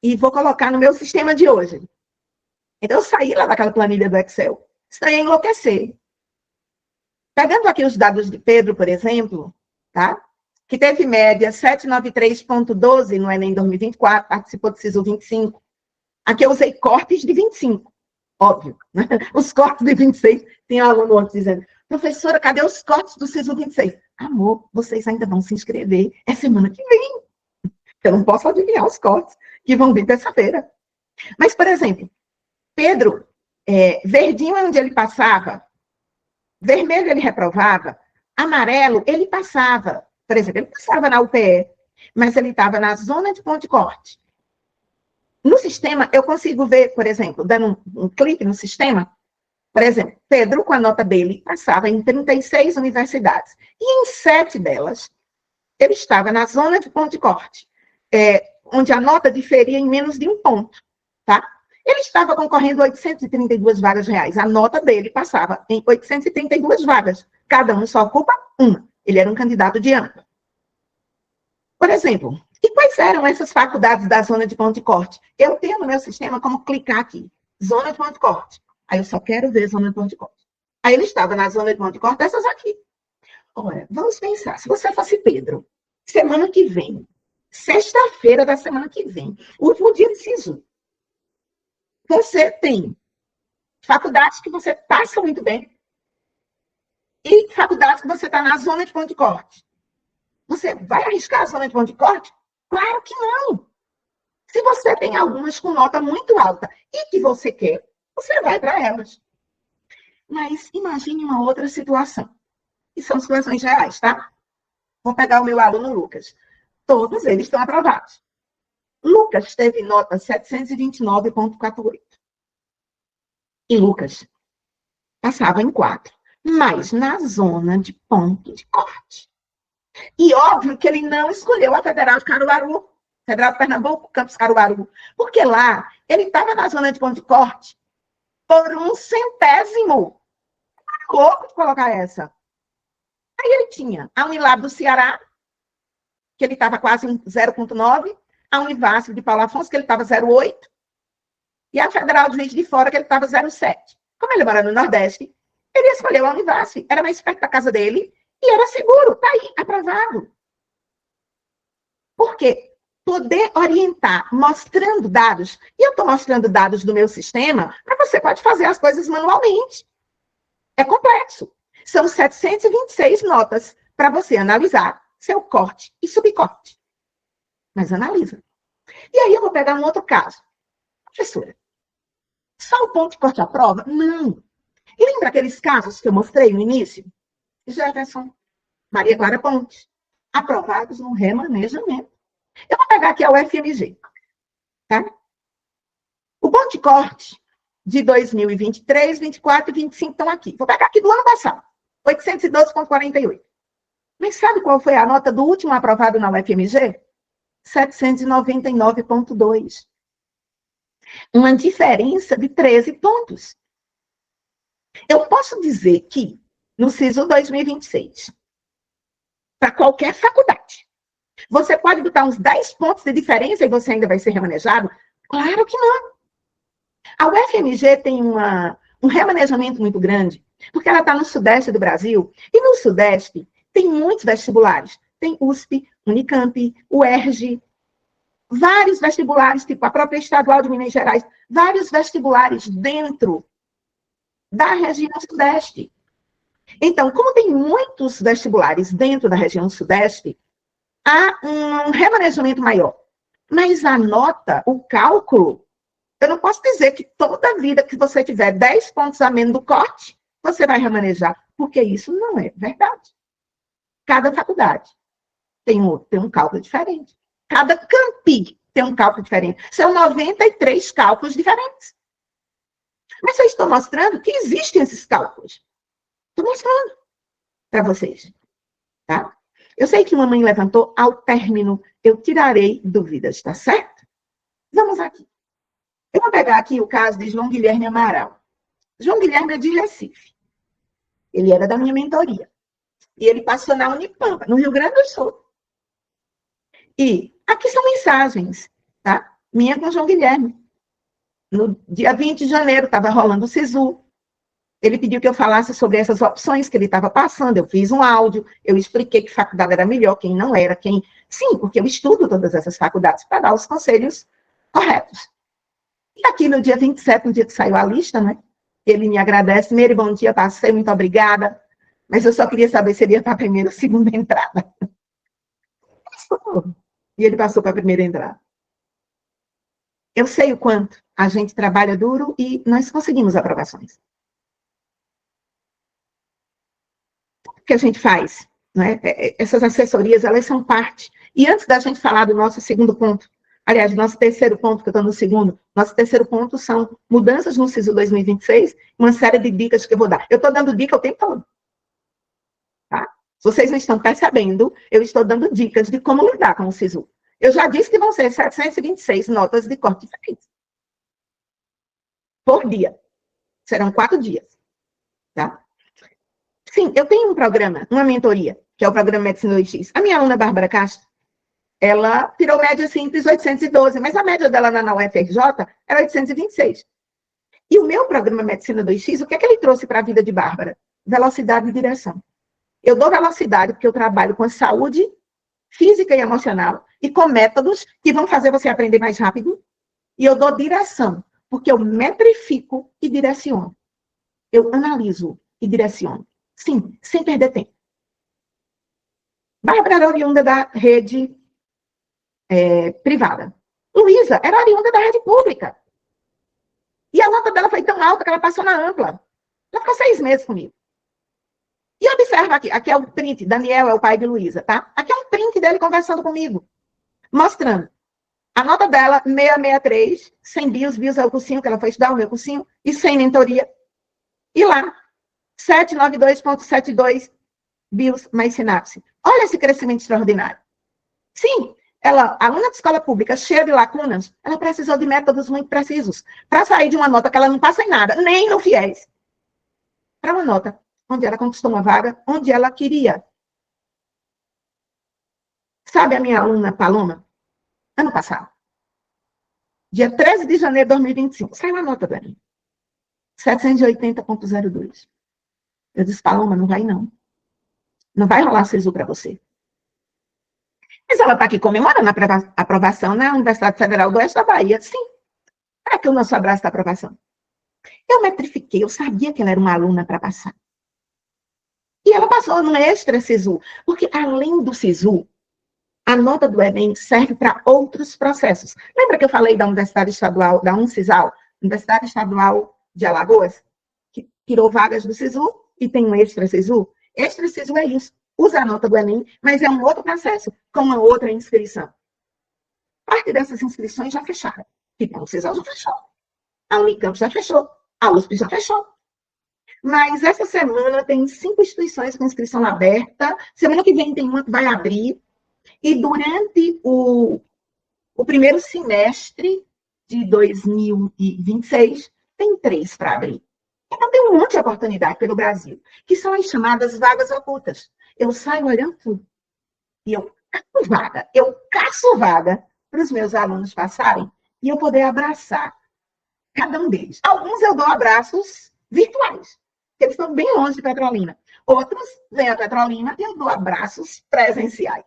[SPEAKER 1] E vou colocar no meu sistema de hoje. Então, eu saí lá daquela planilha do Excel. Isso ia enlouquecer. Pegando aqui os dados de Pedro, por exemplo, tá? Que teve média 793,12 no Enem 2024, participou do SISU 25. Aqui eu usei cortes de 25, óbvio. Né? Os cortes de 26, tem um aluno ontem dizendo, professora, cadê os cortes do SISU 26? Amor, vocês ainda vão se inscrever, é semana que vem. Eu não posso adivinhar os cortes que vão vir terça-feira. Mas, por exemplo, Pedro, verdinho é onde ele passava, vermelho ele reprovava, amarelo ele passava. Por exemplo, ele passava na UPE, mas ele estava na zona de ponto de corte. No sistema, eu consigo ver, por exemplo, dando um clique no sistema, por exemplo, Pedro, com a nota dele, passava em 36 universidades. E em 7 delas, ele estava na zona de ponto de corte, onde a nota diferia em menos de 1 ponto, tá? Ele estava concorrendo a 832 vagas reais. A nota dele passava em 832 vagas. Cada um só ocupa uma. Ele era um candidato de ampla. Por exemplo, e quais eram essas faculdades da zona de ponto de corte? Eu tenho no meu sistema como clicar aqui. Zona de ponto de corte. Aí eu só quero ver zona de ponto de corte. Aí ele estava na zona de ponto de corte dessas aqui. Ora, vamos pensar. Se você fosse Pedro, semana que vem, sexta-feira da semana que vem, último dia de SISU, você tem faculdades que você passa muito bem e faculdades que você está na zona de ponto de corte. Você vai arriscar a zona de ponto de corte? Claro que não. Se você tem algumas com nota muito alta e que você quer, você vai para elas. Mas imagine uma outra situação. E são situações reais, tá? Vou pegar o meu aluno Lucas. Todos eles estão aprovados. Lucas teve nota 729,48. E Lucas passava em 4, mas na zona de ponto de corte. E óbvio que ele não escolheu a Federal de Caruaru, Federal de Pernambuco, Campus Caruaru, porque lá ele estava na zona de ponto de corte por 1/100. Louco de colocar essa. Aí ele tinha a Unilab do Ceará, que ele estava quase 0,9, a Univasf de Paulo Afonso, que ele estava 0,8, e a Federal de Juiz de Fora, que ele estava 0,7. Como ele mora no Nordeste, ele escolheu a Univasf, era mais perto da casa dele, e era seguro, tá aí, aprovado. Por quê? Poder orientar, mostrando dados, e eu estou mostrando dados do meu sistema, mas você pode fazer as coisas manualmente. É complexo. São 726 notas para você analisar seu corte e subcorte. Mas analisa. E aí eu vou pegar um outro caso. Professora, só o ponto de corte à prova? Não. E lembra aqueles casos que eu mostrei no início? Jefferson, Maria Clara Ponte, aprovados no remanejamento. Eu vou pegar aqui a UFMG. Tá? O ponto de corte de 2023, 24 e 25 estão aqui. Vou pegar aqui do ano passado. 812,48. Mas sabe qual foi a nota do último aprovado na UFMG? 799,2. Uma diferença de 13 pontos. Eu posso dizer que no SISU 2026, para qualquer faculdade, você pode botar uns 10 pontos de diferença e você ainda vai ser remanejado? Claro que não. A UFMG tem um remanejamento muito grande, porque ela está no sudeste do Brasil, e no sudeste tem muitos vestibulares. Tem USP, Unicamp, UERJ, vários vestibulares, tipo a própria Estadual de Minas Gerais, vários vestibulares dentro da região sudeste. Então, como tem muitos vestibulares dentro da região sudeste, há um remanejamento maior. Mas a nota, o cálculo, eu não posso dizer que toda vida que você tiver 10 pontos a menos do corte, você vai remanejar, porque isso não é verdade. Cada faculdade tem um cálculo diferente. Cada campi tem um cálculo diferente. São 93 cálculos diferentes. Mas eu estou mostrando que existem esses cálculos. Estou mostrando para vocês. Tá? Eu sei que uma mãe levantou, ao término, eu tirarei dúvidas, tá certo? Vamos aqui. Eu vou pegar aqui o caso de João Guilherme Amaral. João Guilherme é de Recife. Ele era da minha mentoria. E ele passou na Unipampa, no Rio Grande do Sul. E aqui são mensagens, tá? Minha com João Guilherme. No dia 20 de janeiro, estava rolando o SISU. Ele pediu que eu falasse sobre essas opções que ele estava passando. Eu fiz um áudio, eu expliquei que faculdade era melhor, quem não era, quem... Sim, porque eu estudo todas essas faculdades para dar os conselhos corretos. E aqui no dia 27, no dia que saiu a lista, né? Ele me agradece. Meire, bom dia, passei, muito obrigada. Mas eu só queria saber se ele ia para a primeira ou segunda entrada. E ele passou para a primeira entrada. Eu sei o quanto a gente trabalha duro e nós conseguimos aprovações. O que a gente faz? Né? Essas assessorias, elas são parte. E antes da gente falar do nosso segundo ponto, aliás, nosso terceiro ponto, que eu estou no segundo, nosso terceiro ponto são mudanças no SISU 2026, uma série de dicas que eu vou dar. Eu estou dando dica o tempo todo. Tá? Se vocês não estão percebendo, eu estou dando dicas de como lidar com o SISU. Eu já disse que vão ser 726 notas de corte diferentes. Por dia. Serão 4 dias. Tá? Sim, eu tenho um programa, uma mentoria, que é o programa Medicina 2X. A minha aluna, Bárbara Castro, ela tirou média simples 812, mas a média dela na UFRJ era 826. E o meu programa Medicina 2X, o que é que ele trouxe para a vida de Bárbara? Velocidade e direção. Eu dou velocidade porque eu trabalho com a saúde física e emocional e com métodos que vão fazer você aprender mais rápido. E eu dou direção, porque eu metrifico e direciono. Eu analiso e direciono. Sim, sem perder tempo. Bárbara era oriunda da rede privada. Luísa era oriunda da rede pública. E a nota dela foi tão alta que ela passou na ampla. Ela ficou 6 meses comigo. E observa aqui, aqui é o print, Daniel é o pai de Luísa, tá? Aqui é um print dele conversando comigo, mostrando. A nota dela, 663, sem BIOS é o cursinho, que ela foi estudar, o meu cursinho, e sem mentoria. E lá, 792,72 BIOS mais sinapse. Olha esse crescimento extraordinário. Sim, Ela, aluna de escola pública, cheia de lacunas, ela precisou de métodos muito precisos para sair de uma nota que ela não passa em nada, nem no FIES, para uma nota onde ela conquistou uma vaga, onde ela queria. Sabe a minha aluna Paloma? Ano passado, dia 13 de janeiro de 2025, saiu a nota do Enem. 780,02. Eu disse, Paloma, não vai não. Não vai rolar SISU para você. Mas ela está aqui comemorando a aprovação na Universidade Federal do Oeste da Bahia. Sim. Para que o nosso abraço da aprovação? Eu metrifiquei, eu sabia que ela era uma aluna para passar. E ela passou no extra SISU, porque além do SISU, a nota do Enem serve para outros processos. Lembra que eu falei da Universidade Estadual, da UNCISAL, Universidade Estadual de Alagoas, que tirou vagas do SISU e tem um extra SISU? Extra SISU é isso. Usa a nota do Enem, mas é um outro processo, com uma outra inscrição. Parte dessas inscrições já fecharam. Tipo, a UNCISAL já fechou. A Unicamp já fechou. A USP já fechou. Mas essa semana tem 5 instituições com inscrição aberta. Semana que vem tem uma que vai abrir. E durante o primeiro semestre de 2026, tem 3 para abrir. Então, tem um monte de oportunidade pelo Brasil, que são as chamadas vagas ocultas. Eu saio olhando tudo. E eu caço vaga para os meus alunos passarem e eu poder abraçar cada um deles. Alguns eu dou abraços virtuais, porque eles estão bem longe de Petrolina. Outros vêm a Petrolina e eu dou abraços presenciais.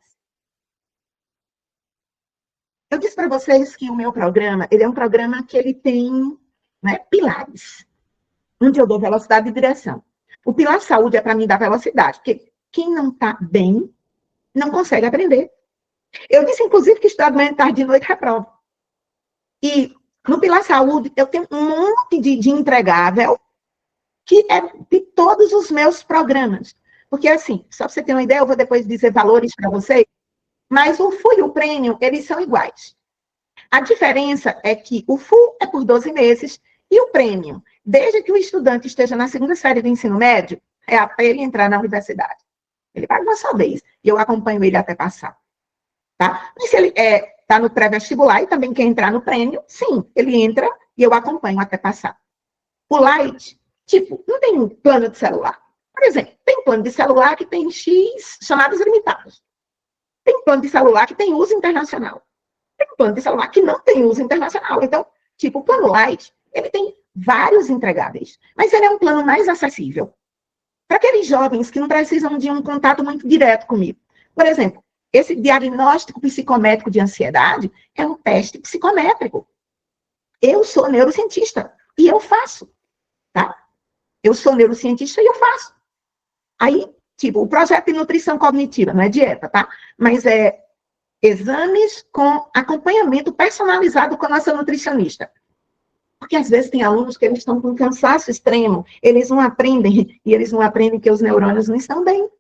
[SPEAKER 1] Eu disse para vocês que o meu programa, ele é um programa que ele tem, né, pilares, onde eu dou velocidade e direção. O pilar saúde é para mim dar velocidade, porque quem não está bem não consegue aprender. Eu disse, inclusive, que estudar de manhã, tarde e noite reprova. E no pilar saúde, eu tenho um monte de entregável que é de todos os meus programas. Porque, assim, só para você ter uma ideia, eu vou depois dizer valores para vocês, mas o full e o premium, eles são iguais. A diferença é que o full é por 12 meses e o premium, desde que o estudante esteja na segunda série do ensino médio, é até ele entrar na universidade. Ele paga uma só vez e eu acompanho ele até passar. Tá? E se ele está no pré-vestibular e também quer entrar no premium, sim, ele entra e eu acompanho até passar. O light, tipo, não tem plano de celular. Por exemplo, tem plano de celular que tem X chamadas limitadas. Tem plano de celular que tem uso internacional. Tem plano de celular que não tem uso internacional. Então, tipo, o plano light, ele tem vários entregáveis, mas ele é um plano mais acessível para aqueles jovens que não precisam de um contato muito direto comigo. Por exemplo, esse diagnóstico psicométrico de ansiedade é um teste psicométrico. Eu sou neurocientista e eu faço, tá? Eu sou neurocientista e eu faço. Aí, tipo, o projeto de nutrição cognitiva, não é dieta, tá? Mas é exames com acompanhamento personalizado com a nossa nutricionista. Porque às vezes tem alunos que eles estão com cansaço extremo, eles não aprendem, e eles não aprendem que os neurônios não estão bem,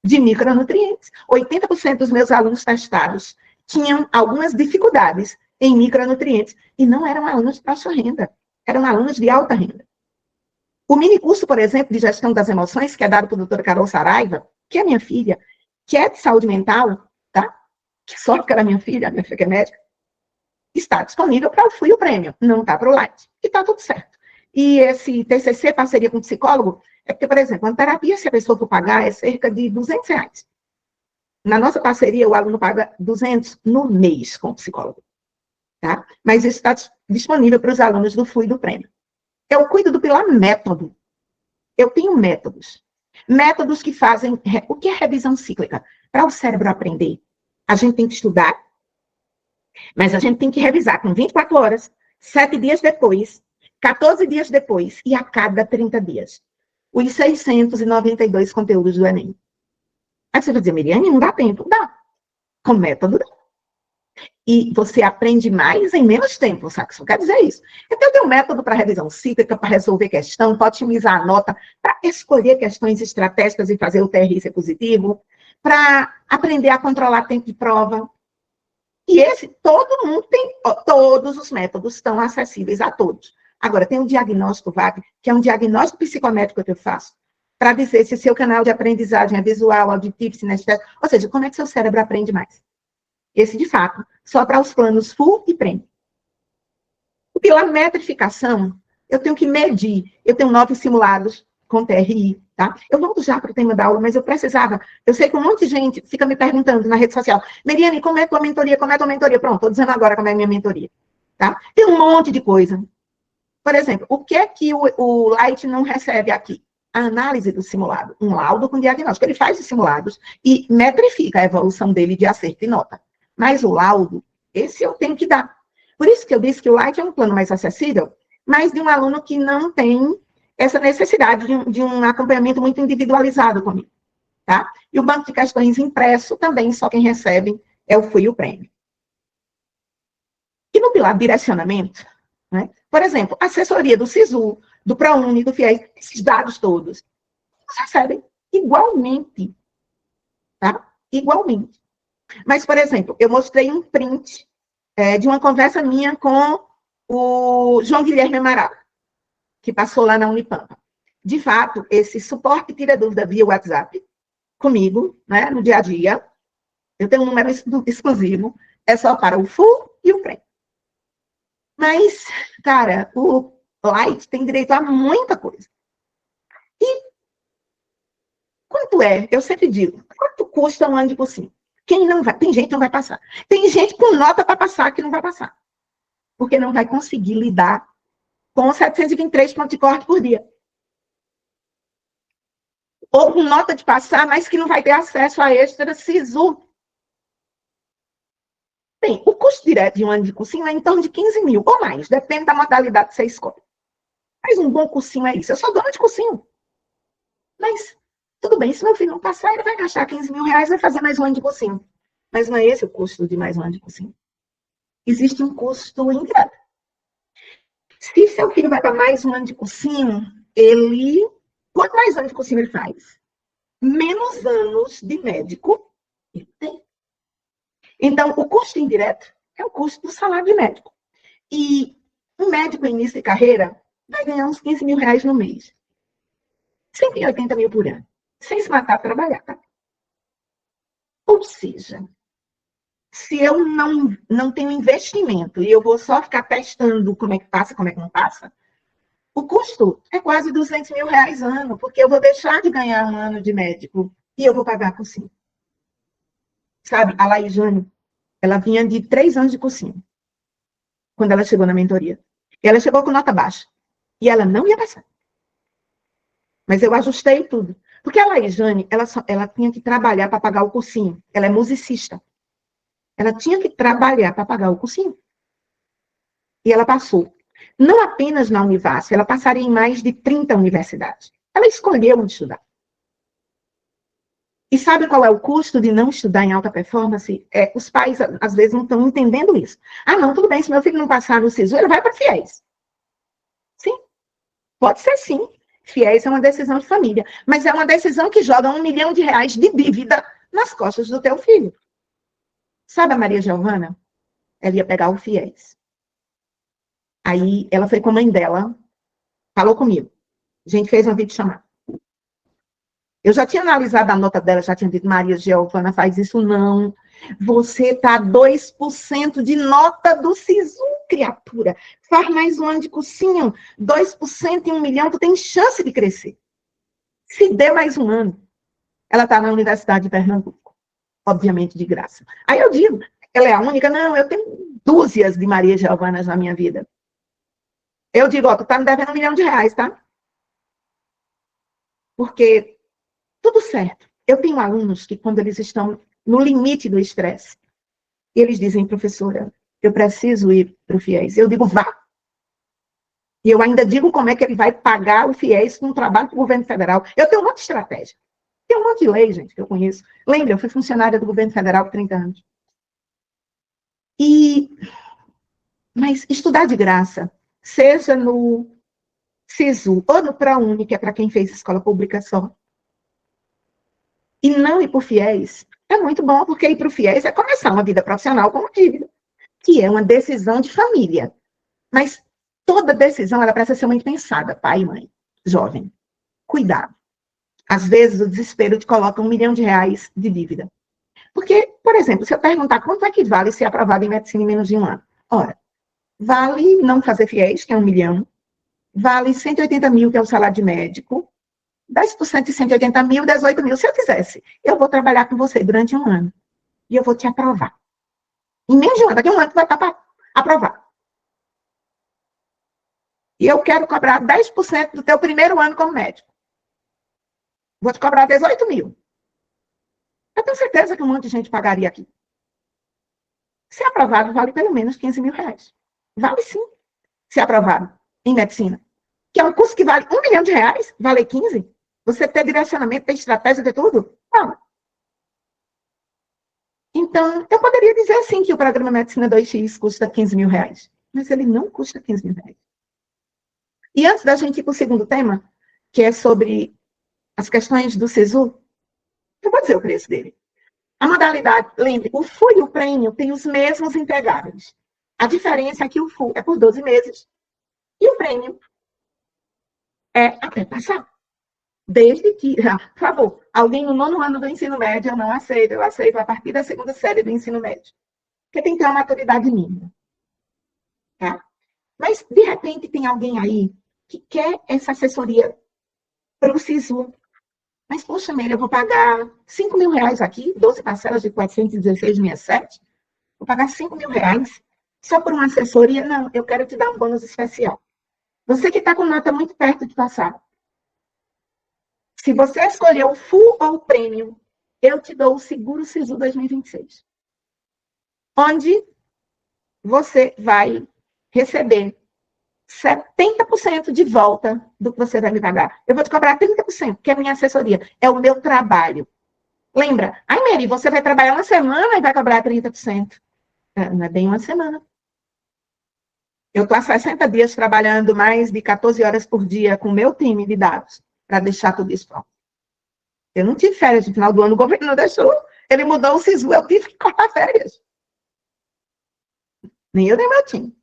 [SPEAKER 1] de micronutrientes. 80% dos meus alunos testados tinham algumas dificuldades em micronutrientes, e não eram alunos de baixa renda, eram alunos de alta renda. O mini curso, por exemplo, de gestão das emoções, que é dado por doutora Carol Saraiva, que é minha filha, que é de saúde mental, tá? Que sorte que era minha filha que é médica, está disponível para o full e o prêmio, não está para o light. E está tudo certo. E esse TCC, parceria com o psicólogo, é porque, por exemplo, uma terapia, se a pessoa for pagar, é cerca de R$200. Na nossa parceria, o aluno paga 200 no mês com o psicólogo. Tá? Mas isso está disponível para os alunos do full e do prêmio. Eu cuido do pilar método. Eu tenho métodos. Métodos que fazem... O que é revisão cíclica? Para o cérebro aprender, a gente tem que estudar, mas a gente tem que revisar com 24 horas, 7 dias depois, 14 dias depois e a cada 30 dias. Os 692 conteúdos do Enem. Aí você vai dizer, Miriane, não dá tempo. Dá. Com método dá. E você aprende mais em menos tempo, sabe? Isso quer dizer isso. Então, eu tenho um método para revisão cíclica, para resolver questão, para otimizar a nota, para escolher questões estratégicas e fazer o TRI ser positivo, para aprender a controlar tempo de prova. E esse, todo mundo tem, todos os métodos estão acessíveis a todos. Agora, tem um diagnóstico, VAG, que é um diagnóstico psicométrico que eu faço, para dizer se o seu canal de aprendizagem é visual, auditivo, sinestésico, ou seja, como é que seu cérebro aprende mais. Esse, de fato, só para os planos full e prêmio. Pela metrificação, eu tenho que medir. Eu tenho 9 simulados com TRI, tá? Eu volto já para o tema da aula, mas eu precisava. Eu sei que um monte de gente fica me perguntando na rede social: Meriane, como é tua mentoria? Como é tua mentoria? Pronto, estou dizendo agora como é a minha mentoria, tá? Tem um monte de coisa. Por exemplo, o que é que o Light não recebe aqui? A análise do simulado, um laudo com diagnóstico. Ele faz os simulados e metrifica a evolução dele de acerto e nota. Mas o laudo, esse eu tenho que dar. Por isso que eu disse que o Light é um plano mais acessível, mas de um aluno que não tem essa necessidade de um acompanhamento muito individualizado comigo, tá? E o banco de questões impresso também, só quem recebe é o FUI e o prêmio. E no pilar direcionamento, né? Por exemplo, assessoria do SISU, do ProUni, do FIES, esses dados todos, eles recebem igualmente, tá? Igualmente. Mas, por exemplo, eu mostrei um print de uma conversa minha com o João Guilherme Amaral, que passou lá na Unipampa. De fato, esse suporte tira dúvida via WhatsApp, comigo, né, no dia a dia, eu tenho um número exclusivo, é só para o full e o prêmio. Mas, cara, o Light tem direito a muita coisa. E quanto é? Eu sempre digo, quanto custa um ano de cursinho? Quem não vai? Tem gente que não vai passar. Tem gente com nota para passar que não vai passar. Porque não vai conseguir lidar com 723 pontos de corte por dia. Ou com nota de passar, mas que não vai ter acesso a extra SISU. Bem, o custo direto de um ano de cursinho é em torno de 15 mil, ou mais, depende da modalidade que você escolhe. Mas um bom cursinho é isso. Eu sou dona de cursinho. Mas, tudo bem, se meu filho não passar, ele vai gastar 15 mil reais e vai fazer mais um ano de cursinho. Mas não é esse o custo de mais um ano de cursinho. Existe um custo indireto. Se seu filho vai para mais um ano de cursinho, quanto mais anos de cursinho ele faz? Menos anos de médico ele tem. Então, o custo indireto é o custo do salário de médico. E um médico em início de carreira vai ganhar uns 15 mil reais no mês. 180 mil por ano. Sem se matar para trabalhar. Tá? Ou seja, se eu não tenho investimento e eu vou só ficar testando como é que passa, como é que não passa, o custo é quase 200 mil reais ano, porque eu vou deixar de ganhar um ano de médico e eu vou pagar cursinho. Sabe, a Laijane, ela vinha de 3 anos de cursinho, quando ela chegou na mentoria. E ela chegou com nota baixa. E ela não ia passar. Mas eu ajustei tudo. Porque a Laijane, ela tinha que trabalhar para pagar o cursinho. Ela é musicista. Ela tinha que trabalhar para pagar o cursinho. E ela passou. Não apenas na Univasf, ela passaria em mais de 30 universidades. Ela escolheu onde estudar. E sabe qual é o custo de não estudar em alta performance? Os pais, às vezes, não estão entendendo isso. Ah, não, tudo bem, se meu filho não passar no SISU, ele vai para FIES. Sim, pode ser sim. FIES é uma decisão de família, mas é uma decisão que joga R$1 milhão de dívida nas costas do teu filho. Sabe a Maria Giovana? Ela ia pegar o FIES. Aí, ela foi com a mãe dela, falou comigo. A gente fez uma videochamada. Eu já tinha analisado a nota dela, já tinha dito, Maria Giovana, faz isso não. Você está 2% de nota do SISU, criatura. Faz mais um ano de cursinho, 2% em 1 milhão, tu tem chance de crescer. Se der mais um ano, ela está na Universidade de Pernambuco, obviamente de graça. Aí eu digo, ela é a única? Não, eu tenho dúzias de Maria Giovanas na minha vida. Eu digo, ó, tu tá me devendo R$1 milhão, tá? Porque tudo certo. Eu tenho alunos que, quando eles estão no limite do estresse, eles dizem, professora, eu preciso ir para o FIES. Eu digo, vá. E eu ainda digo como é que ele vai pagar o FIES com um trabalho do governo federal. Eu tenho um monte de estratégia. Tem um monte de lei, gente, que eu conheço. Lembra, eu fui funcionária do governo federal por 30 anos. Mas estudar de graça, seja no SISU ou no ProUni, que é para quem fez escola pública só, e não ir para o FIES, é muito bom, porque ir para o FIES é começar uma vida profissional com dívida, que é uma decisão de família. Mas toda decisão, ela precisa ser muito pensada, pai e mãe, jovem. Cuidado. Às vezes, o desespero te coloca R$1 milhão de dívida. Porque, por exemplo, se eu perguntar quanto é que vale ser aprovado em medicina em menos de um ano? Ora, vale não fazer fiéis, que é 1 milhão, vale 180 mil, que é o salário de médico, 10% de 180 mil, 18 mil. Se eu quisesse, eu vou trabalhar com você durante um ano e eu vou te aprovar. Em menos de um ano, daqui a um ano tu vai estar para aprovar. E eu quero cobrar 10% do teu primeiro ano como médico. Vou te cobrar 18 mil. Eu tenho certeza que um monte de gente pagaria aqui. Se aprovado, vale pelo menos 15 mil reais. Vale sim, se aprovado em medicina. Que é um curso que vale 1 milhão de reais, vale 15. Você ter direcionamento, ter estratégia, ter tudo? Não. Então, eu poderia dizer sim que o programa Medicina 2X custa 15 mil reais. Mas ele não custa 15 mil reais. E antes da gente ir para o segundo tema, que é sobre as questões do SISU, eu vou dizer o preço dele. A modalidade, lembre, o FU e o prêmio têm os mesmos integráveis. A diferença é que o FU é por 12 meses e o prêmio é até passar. Desde que, por favor, alguém no 9º ano do ensino médio, eu não aceito, eu aceito a partir da 2ª série do ensino médio. Porque tem que ter uma maturidade mínima. Tá? Mas, de repente, tem alguém aí que quer essa assessoria para o SISU. Mas, poxa, Meire, eu vou pagar 5 mil reais aqui, 12 parcelas de 416,67. Vou pagar 5 mil reais só por uma assessoria? Não, eu quero te dar um bônus especial. Você que está com nota muito perto de passar, se você escolher o full ou o prêmio, eu te dou o Seguro SISU 2026. Onde você vai receber 70% de volta do que você vai me pagar. Eu vou te cobrar 30%, que é a minha assessoria, é o meu trabalho. Lembra? Ai, Mary, você vai trabalhar uma semana e vai cobrar 30%. Não é bem uma semana. Eu estou há 60 dias trabalhando mais de 14 horas por dia com o meu time de dados para deixar tudo isso pronto. Eu não tive férias no final do ano, o governo não deixou. Ele mudou o SISU, eu tive que cortar férias. Nem eu, nem meu time.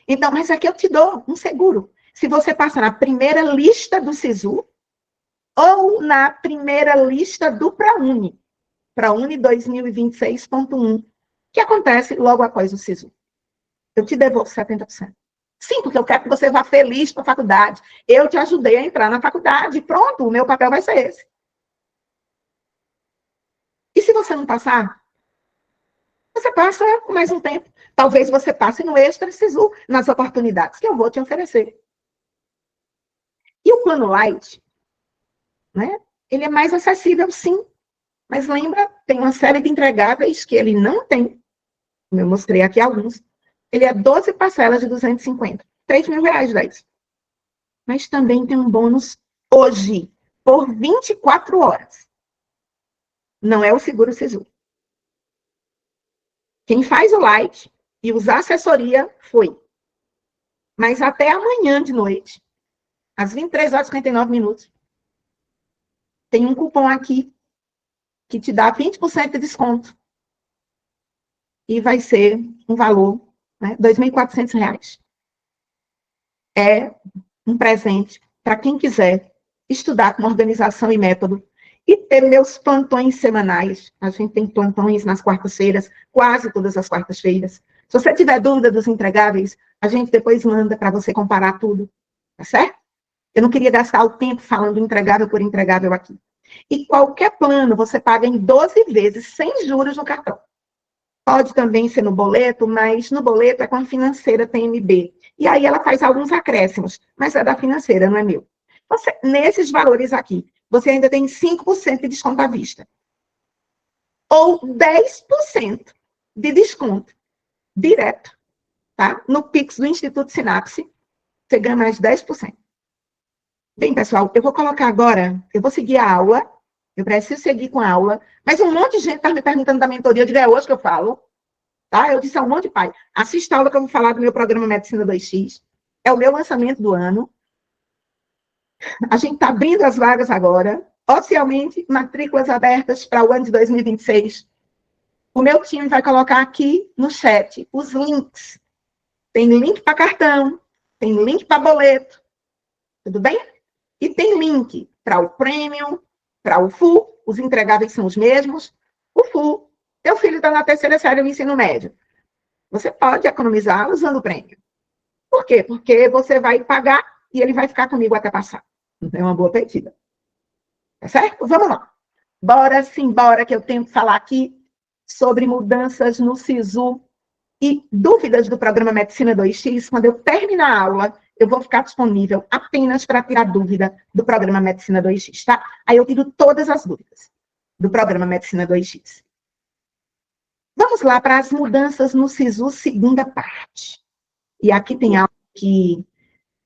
[SPEAKER 1] Então, mas aqui eu te dou um seguro. Se você passar na primeira lista do SISU ou na primeira lista do ProUni 2026.1, que acontece logo após o SISU. Eu te devolvo 70%. Sim, porque eu quero que você vá feliz para a faculdade. Eu te ajudei a entrar na faculdade. Pronto, o meu papel vai ser esse. E se você não passar, você passa mais um tempo. Talvez você passe no Extra SISU, nas oportunidades que eu vou te oferecer. E o plano Light, né? Ele é mais acessível, sim. Mas lembra, tem uma série de entregáveis que ele não tem. Eu mostrei aqui alguns. Ele é 12 parcelas de 250. 3 mil reais, 10. Mas também tem um bônus hoje, por 24 horas. Não é o Seguro SISU. Quem faz o Light e usa assessoria foi. Mas até amanhã de noite, às 23h59, tem um cupom aqui que te dá 20% de desconto. E vai ser um valor, né, R$ 2.400. É um presente para quem quiser estudar com organização e método e ter meus plantões semanais. A gente tem plantões nas quartas-feiras, quase todas as quartas-feiras. Se você tiver dúvida dos entregáveis, a gente depois manda para você comparar tudo, tá certo? Eu não queria gastar o tempo falando entregável por entregável aqui. E qualquer plano você paga em 12 vezes, sem juros no cartão. Pode também ser no boleto, mas no boleto é com a financeira TMB. E aí ela faz alguns acréscimos, mas é da financeira, não é meu. Você, nesses valores aqui, você ainda tem 5% de desconto à vista. Ou 10% de desconto direto, tá? No Pix do Instituto Sinapse, você ganha mais 10%. Bem, pessoal, eu vou colocar agora, eu vou seguir a aula, eu preciso seguir com a aula, mas um monte de gente está me perguntando da mentoria, eu digo, é hoje que eu falo, tá? Eu disse a um monte de pai, assista a aula que eu vou falar do meu programa Medicina 2X, é o meu lançamento do ano, a gente está abrindo as vagas agora, oficialmente, matrículas abertas para o ano de 2026. O meu time vai colocar aqui no chat os links. Tem link para cartão, tem link para boleto, tudo bem? E tem link para o Premium, para o Full, os entregáveis são os mesmos. O Full Seu filho está na terceira série do ensino médio. Você pode economizar usando o prêmio. Por quê? Porque você vai pagar e ele vai ficar comigo até passar. Então, é uma boa pedida. Tá certo? Vamos lá. Bora sim, bora, que eu tenho que falar aqui sobre mudanças no SISU e dúvidas do programa Medicina 2X. Quando eu terminar a aula, eu vou ficar disponível apenas para tirar dúvida do programa Medicina 2X, tá? Aí eu tiro todas as dúvidas do programa Medicina 2X. Vamos lá para as mudanças no SISU, segunda parte. E aqui tem algo que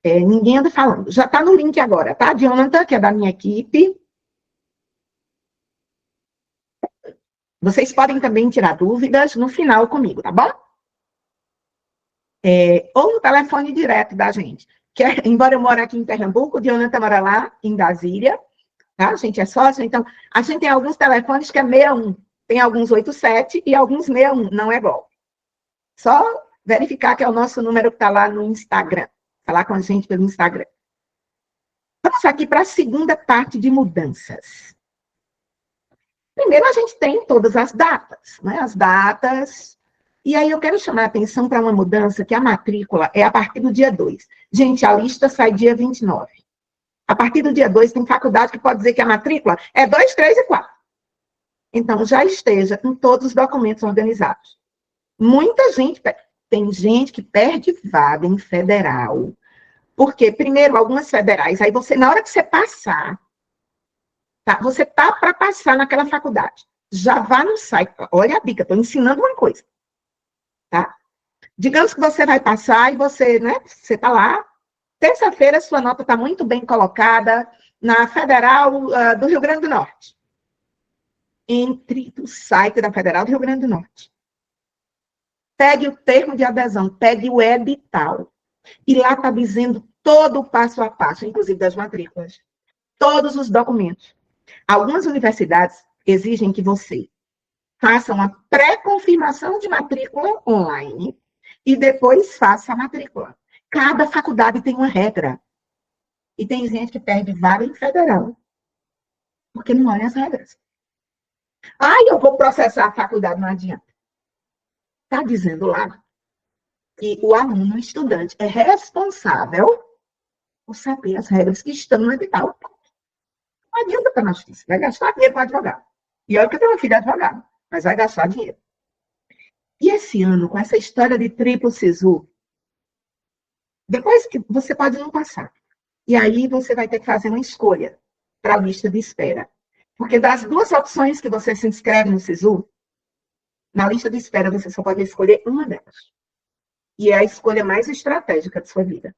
[SPEAKER 1] ninguém anda falando. Já está no link agora, tá? Jonathan, que é da minha equipe. Vocês podem também tirar dúvidas no final comigo, tá bom? Ou no telefone direto da gente. Que embora eu more aqui em Pernambuco, o Jonathan mora lá em Brasília, tá? A gente é sócio, então a gente tem alguns telefones que é 61, tem alguns 87 e alguns 61, não é golpe. Só verificar que é o nosso número que está lá no Instagram. Falar com a gente pelo Instagram. Vamos aqui para a segunda parte de mudanças. Primeiro, a gente tem todas as datas, né? As datas. E aí eu quero chamar a atenção para uma mudança que a matrícula é a partir do dia 2. Gente, a lista sai dia 29. A partir do dia 2, tem faculdade que pode dizer que a matrícula é 2, 3 e 4. Então, já esteja com todos os documentos organizados. Muita gente, tem gente que perde vaga em federal. Porque, primeiro, algumas federais, aí você, na hora que você passar, tá? Você tá para passar naquela faculdade. Já vá no site. Olha a dica, estou ensinando uma coisa. Tá? Digamos que você vai passar e você, né? Você está lá. Terça-feira, sua nota está muito bem colocada na Federal do Rio Grande do Norte. Entre no site da Federal do Rio Grande do Norte. Pegue o termo de adesão, pegue o edital. E lá está dizendo todo o passo a passo, inclusive das matrículas. Todos os documentos. Algumas universidades exigem que você faça uma pré-confirmação de matrícula online e depois faça a matrícula. Cada faculdade tem uma regra. E tem gente que perde vaga em federal, porque não olha as regras. Eu vou processar a faculdade, não adianta. Está dizendo lá que o aluno, o estudante, é responsável por saber as regras que estão no edital. Não adianta estar na justiça, vai gastar dinheiro com advogado. E olha que eu tenho uma filha advogada, mas vai gastar dinheiro. E esse ano, com essa história de triplo SISU, depois que você pode não passar. E aí você vai ter que fazer uma escolha para a lista de espera. Porque das duas opções que você se inscreve no SISU, na lista de espera você só pode escolher uma delas. E é a escolha mais estratégica de sua vida.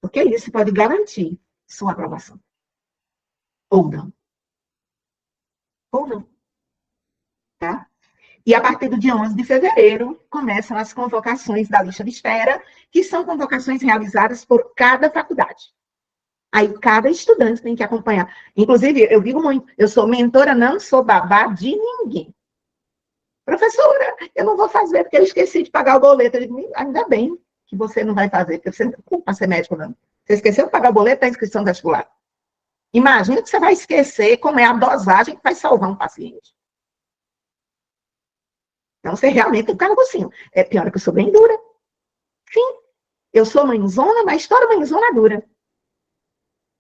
[SPEAKER 1] Porque isso pode garantir sua aprovação. Ou não. Ou não. Tá? E a partir do dia 11 de fevereiro, começam as convocações da lista de espera, que são convocações realizadas por cada faculdade. Aí cada estudante tem que acompanhar. Inclusive, eu digo muito, eu sou mentora, não sou babá de ninguém. Professora, eu não vou fazer porque eu esqueci de pagar o boleto. Eu digo, ainda bem que você não vai fazer, porque você não tem para ser médico, não. Você esqueceu de pagar o boleto da inscrição vestibular. Imagina que você vai esquecer como é a dosagem que vai salvar um paciente. Então, você realmente tem que ficar no focinho. É pior que eu sou bem dura. Sim, eu sou mãezona, mas toda mãezona é dura.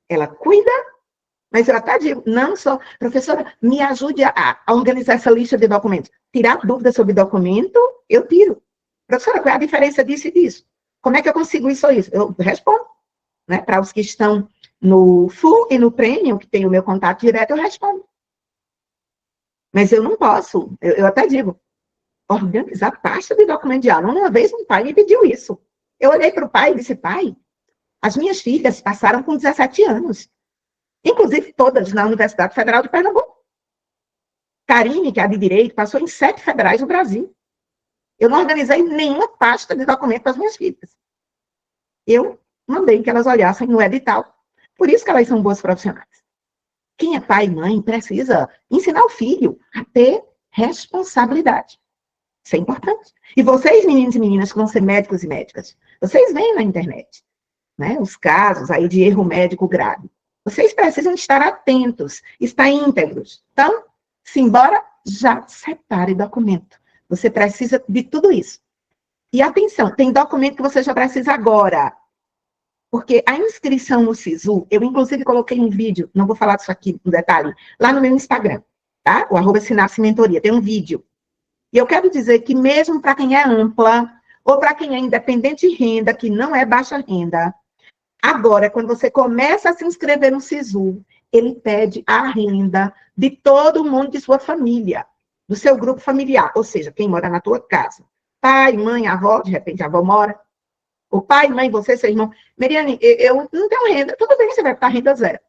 [SPEAKER 1] Ela cuida, mas ela está dizendo, não só, professora, me ajude a organizar essa lista de documentos. Tirar dúvidas sobre documento, eu tiro. Professora, qual é a diferença disso e disso? Como é que eu consigo isso ou isso? Eu respondo. Né? Para os que estão no Full e no Premium, que tem o meu contato direto, eu respondo. Mas eu não posso, eu até digo, organizar pasta de documento de aula. Uma vez um pai me pediu isso. Eu olhei para o pai e disse, pai, as minhas filhas passaram com 17 anos. Inclusive todas na Universidade Federal de Pernambuco. Karine, que é a de Direito, passou em 7 federais no Brasil. Eu não organizei nenhuma pasta de documento para as minhas filhas. Eu mandei que elas olhassem no edital. Por isso que elas são boas profissionais. Quem é pai e mãe precisa ensinar o filho a ter responsabilidade. Isso é importante. E vocês, meninos e meninas, que vão ser médicos e médicas, vocês veem na internet, né, os casos aí de erro médico grave. Vocês precisam estar atentos, estar íntegros. Então, simbora, já separe documento. Você precisa de tudo isso. E atenção, tem documento que você já precisa agora. Porque a inscrição no SISU, eu inclusive coloquei um vídeo, não vou falar disso aqui no detalhe, lá no meu Instagram, tá? O @Sinapse-Mentoria, tem um vídeo. E eu quero dizer que mesmo para quem é ampla, ou para quem é independente de renda, que não é baixa renda, agora, quando você começa a se inscrever no SISU, ele pede a renda de todo mundo de sua família, do seu grupo familiar, ou seja, quem mora na tua casa. Pai, mãe, avó, de repente a avó mora, o pai, mãe, você, seu irmão. Meriane, eu não tenho renda. Tudo bem, você vai botar renda zero.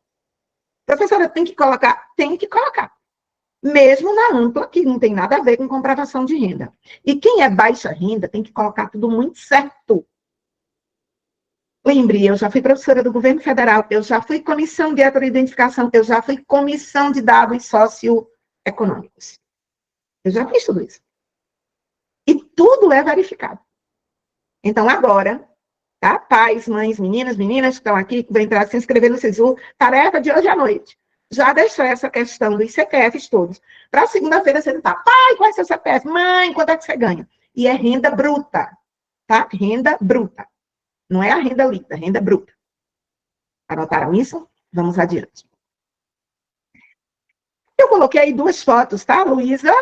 [SPEAKER 1] Professora, tem que colocar? Tem que colocar. Mesmo na ampla, que não tem nada a ver com comprovação de renda. E quem é baixa renda tem que colocar tudo muito certo. Lembre, eu já fui professora do governo federal, eu já fui comissão de heteroidentificação, eu já fui comissão de dados socioeconômicos. Eu já fiz tudo isso. E tudo é verificado. Então, agora, tá? Pais, mães, meninas que estão aqui, que vão entrar se inscrever no SISU, tarefa de hoje à noite. Já deixou essa questão dos CPFs todos. Para segunda-feira você tá, pai, qual é seu CPF? Mãe, quanto é que você ganha? E é renda bruta, tá? Renda bruta. Não é a renda líquida, é renda bruta. Anotaram isso? Vamos adiante. Eu coloquei aí 2 fotos, tá? Luísa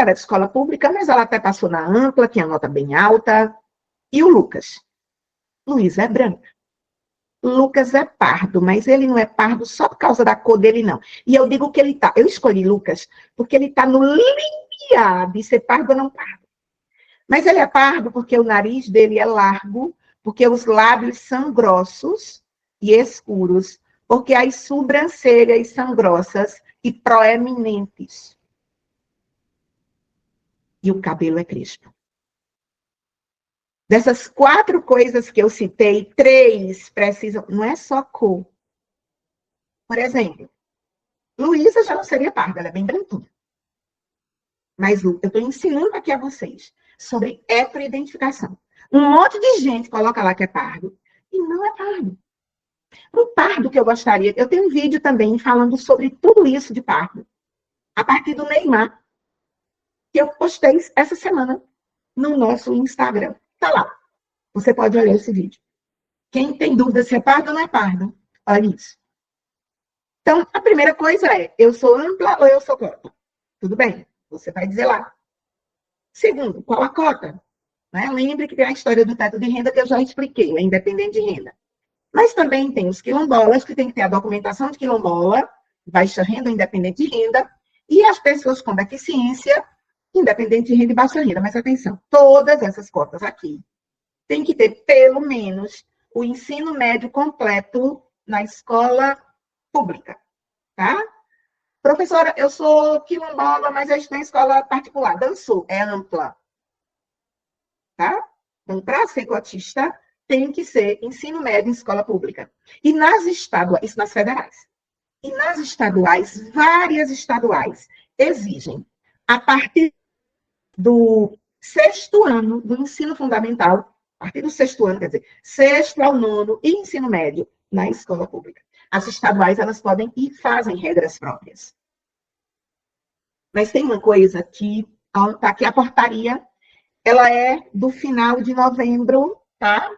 [SPEAKER 1] era de escola pública, mas ela até passou na ampla, tinha nota bem alta. E o Lucas? Luísa é branca. Lucas é pardo, mas ele não é pardo só por causa da cor dele, não. E eu digo que ele tá. Eu escolhi Lucas porque ele tá no limiar de ser pardo ou não pardo. Mas ele é pardo porque o nariz dele é largo, porque os lábios são grossos e escuros, porque as sobrancelhas são grossas e proeminentes. E o cabelo é crespo. Dessas 4 coisas que eu citei, 3 precisam. Não é só cor. Por exemplo, Luísa já não seria parda, ela é bem branquinha. Mas eu estou ensinando aqui a vocês sobre heteroidentificação. Um monte de gente coloca lá que é pardo e não é pardo. Um pardo que eu gostaria, eu tenho um vídeo também falando sobre tudo isso de pardo, a partir do Neymar, que eu postei essa semana no nosso Instagram. Tá lá. Você pode olhar esse vídeo. Quem tem dúvida se é pardo ou não é pardo, olha isso. Então, a primeira coisa é, eu sou ampla ou eu sou cota? Tudo bem, você vai dizer lá. Segundo, qual a cota? Né? Lembre que tem a história do teto de renda que eu já expliquei, é independente de renda. Mas também tem os quilombolas, que tem que ter a documentação de quilombola, baixa renda, independente de renda, e as pessoas com deficiência, independente de renda e baixa renda. Mas atenção, todas essas cotas aqui tem que ter, pelo menos, o ensino médio completo na escola pública, tá? Professora, eu sou quilombola, mas eu estou em escola particular. Dançou, é ampla, tá? Então, para ser cotista, tem que ser ensino médio em escola pública. E nas estaduais, isso nas federais. E nas estaduais, várias estaduais exigem, a partir do 6º ano do ensino fundamental, a partir do 6º ano, quer dizer, 6º ao 9º e ensino médio na escola pública. As estaduais, elas podem e fazem regras próprias. Mas tem uma coisa que, tá aqui a portaria, ela é do final de novembro, tá?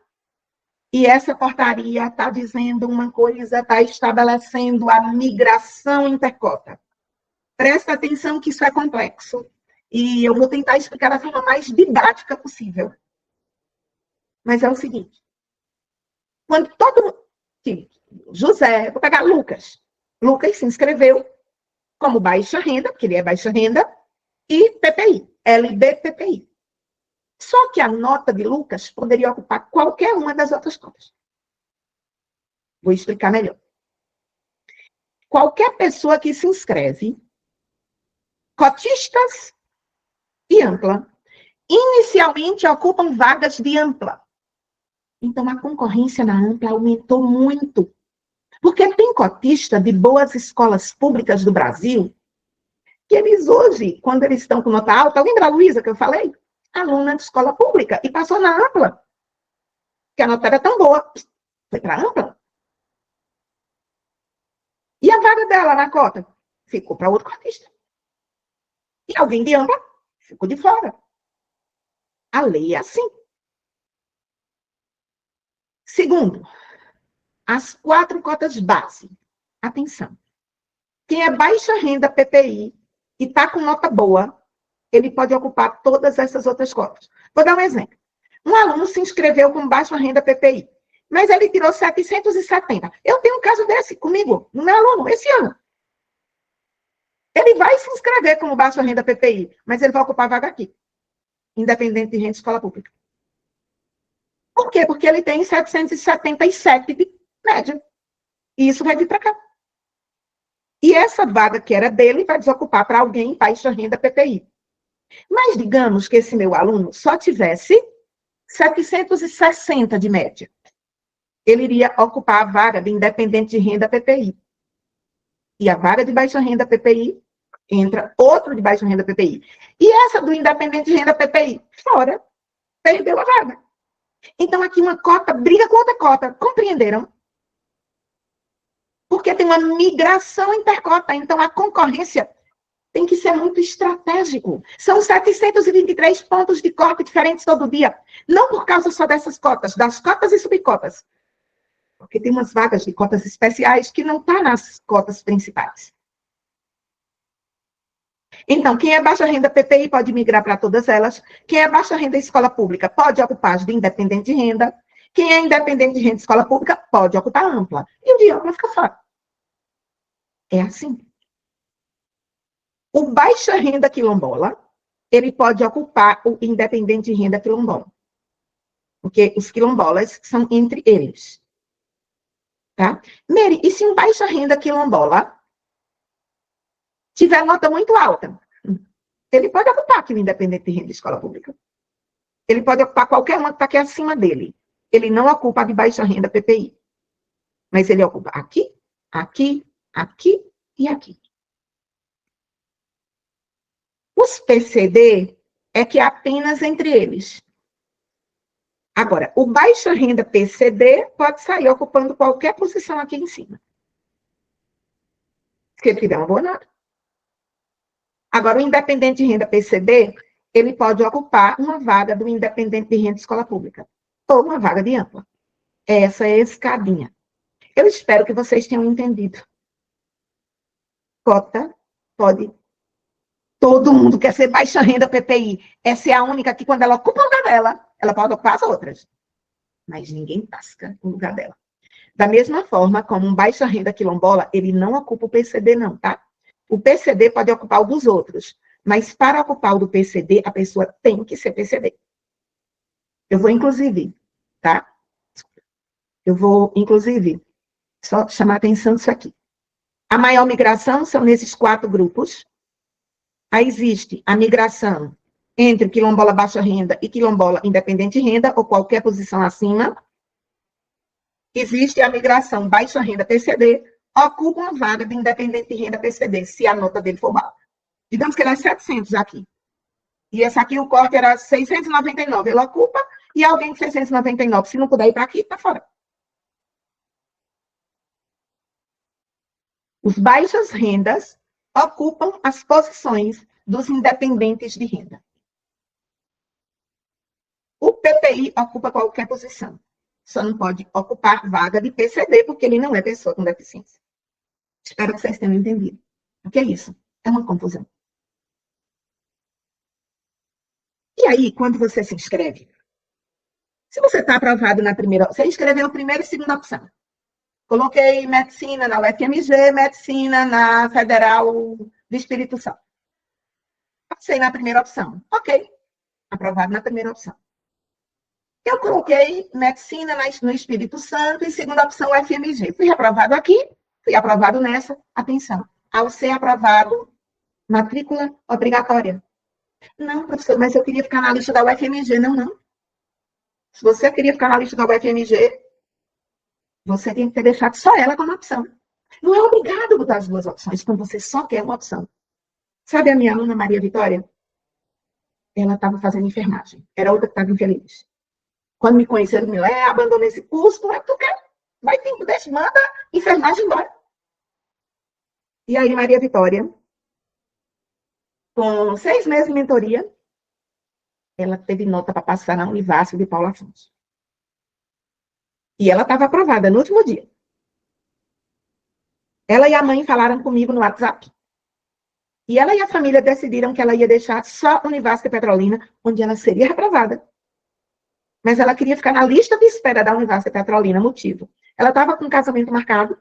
[SPEAKER 1] E essa portaria está dizendo uma coisa, está estabelecendo a migração intercota. Presta atenção que isso é complexo. E eu vou tentar explicar da forma mais didática possível. Mas é o seguinte. Quando todo José, vou pegar Lucas. Lucas se inscreveu como baixa renda, porque ele é baixa renda, e PPI, LBPPI. Só que a nota de Lucas poderia ocupar qualquer uma das outras cotas. Vou explicar melhor. Qualquer pessoa que se inscreve, cotistas e ampla, inicialmente ocupam vagas de ampla. Então, a concorrência na ampla aumentou muito. Porque tem cotista de boas escolas públicas do Brasil, que eles hoje, quando eles estão com nota alta, lembra a Luísa que eu falei? Aluna de escola pública, e passou na ampla. Porque a nota era tão boa, foi para a ampla. E a vaga dela na cota? Ficou para outro cotista. E alguém de AMPA ficou de fora. A lei é assim. Segundo, as 4 cotas base. Atenção. Quem é baixa renda PPI e está com nota boa, ele pode ocupar todas essas outras cotas. Vou dar um exemplo. Um aluno se inscreveu com baixa renda PPI, mas ele tirou 770. Eu tenho um caso desse comigo, no meu aluno, esse ano. Ele vai se inscrever como baixa renda PPI, mas ele vai ocupar a vaga aqui, independente de renda de escola pública. Por quê? Porque ele tem 777 de média. E isso vai vir para cá. E essa vaga que era dele vai desocupar para alguém em baixa renda PPI. Mas digamos que esse meu aluno só tivesse 760 de média. Ele iria ocupar a vaga de independente de renda PPI. E a vaga de baixa renda PPI, entra outro de baixa renda PPI. E essa do independente de renda PPI, fora, perdeu a vaga. Então, aqui uma cota briga com outra cota. Compreenderam? Porque tem uma migração intercota. Então, a concorrência tem que ser muito estratégico. São 723 pontos de cota diferentes todo dia. Não por causa só dessas cotas, das cotas e subcotas. Porque tem umas vagas de cotas especiais que não estão nas cotas principais. Então, quem é baixa renda PPI pode migrar para todas elas. Quem é baixa renda escola pública pode ocupar as de independente de renda. Quem é independente de renda escola pública pode ocupar ampla. E o de ampla fica fora. É assim. O baixa renda quilombola, ele pode ocupar o independente de renda quilombola. Porque os quilombolas são entre eles. Tá? Mary, e se um baixa renda quilombola tiver nota muito alta, ele pode ocupar aqui o independente de renda de escola pública. Ele pode ocupar qualquer uma que está aqui acima dele. Ele não ocupa a de baixa renda PPI. Mas ele ocupa aqui, aqui, aqui e aqui. Os PCD é que é apenas entre eles. Agora, o baixa renda PCD pode sair ocupando qualquer posição aqui em cima. Se ele tiver uma boa nota. Agora, o independente de renda PCD, ele pode ocupar uma vaga do independente de renda de escola pública. Ou uma vaga de ampla. Essa é a escadinha. Eu espero que vocês tenham entendido. Cota pode. Todo mundo quer ser baixa renda PPI. Essa é a única que, quando ela ocupa o lugar dela, ela pode ocupar as outras. Mas ninguém tasca o lugar dela. Da mesma forma, como um baixa renda quilombola, ele não ocupa o PCD, não, tá? O PCD pode ocupar o dos outros. Mas para ocupar o do PCD, a pessoa tem que ser PCD. Eu vou, inclusive, tá? Eu vou, inclusive, só chamar a atenção disso aqui. A maior migração são nesses 4 grupos. Aí existe a migração entre quilombola baixa renda e quilombola independente de renda, ou qualquer posição acima. Existe a migração baixa renda PCD, ocupa uma vaga de independente de renda PCD, se a nota dele for baixa. Digamos que ele é 700 aqui. E essa aqui, o corte era 699. Ele ocupa, e alguém de 699, se não puder ir para aqui, está fora. Os baixas rendas ocupam as posições dos independentes de renda. O PPI ocupa qualquer posição. Só não pode ocupar vaga de PCD, porque ele não é pessoa com deficiência. Espero que vocês tenham entendido. O que é isso? É uma confusão. E aí, quando você se inscreve, se você está aprovado na primeira, você inscreveu a primeira e segunda opção. Coloquei medicina na UFMG, medicina na Federal do Espírito Santo. Passei na primeira opção. Ok. Aprovado na primeira opção. Eu coloquei medicina no Espírito Santo e segunda opção UFMG. Fui aprovado aqui, fui aprovado nessa. Atenção. Ao ser aprovado, matrícula obrigatória. Não, professor, mas eu queria ficar na lista da UFMG. Não, não. Se você queria ficar na lista da UFMG, você tem que ter deixado só ela como opção. Não é obrigado botar as 2 opções, quando você só quer uma opção. Sabe a minha aluna Maria Vitória? Ela estava fazendo enfermagem. Era outra que estava infeliz. Quando me conheceram, me abandonei esse curso, como é que tu quer? Vai tempo, deixa, manda enfermagem embora. E aí, Maria Vitória Com 6 meses de mentoria, ela teve nota para passar na Univasf de Paulo Afonso. E ela estava aprovada no último dia. Ela e a mãe falaram comigo no WhatsApp. E ela e a família decidiram que ela ia deixar só a Univasf de Petrolina, onde ela seria reprovada. Mas ela queria ficar na lista de espera da Univasf de Petrolina, motivo. Ela estava com um casamento marcado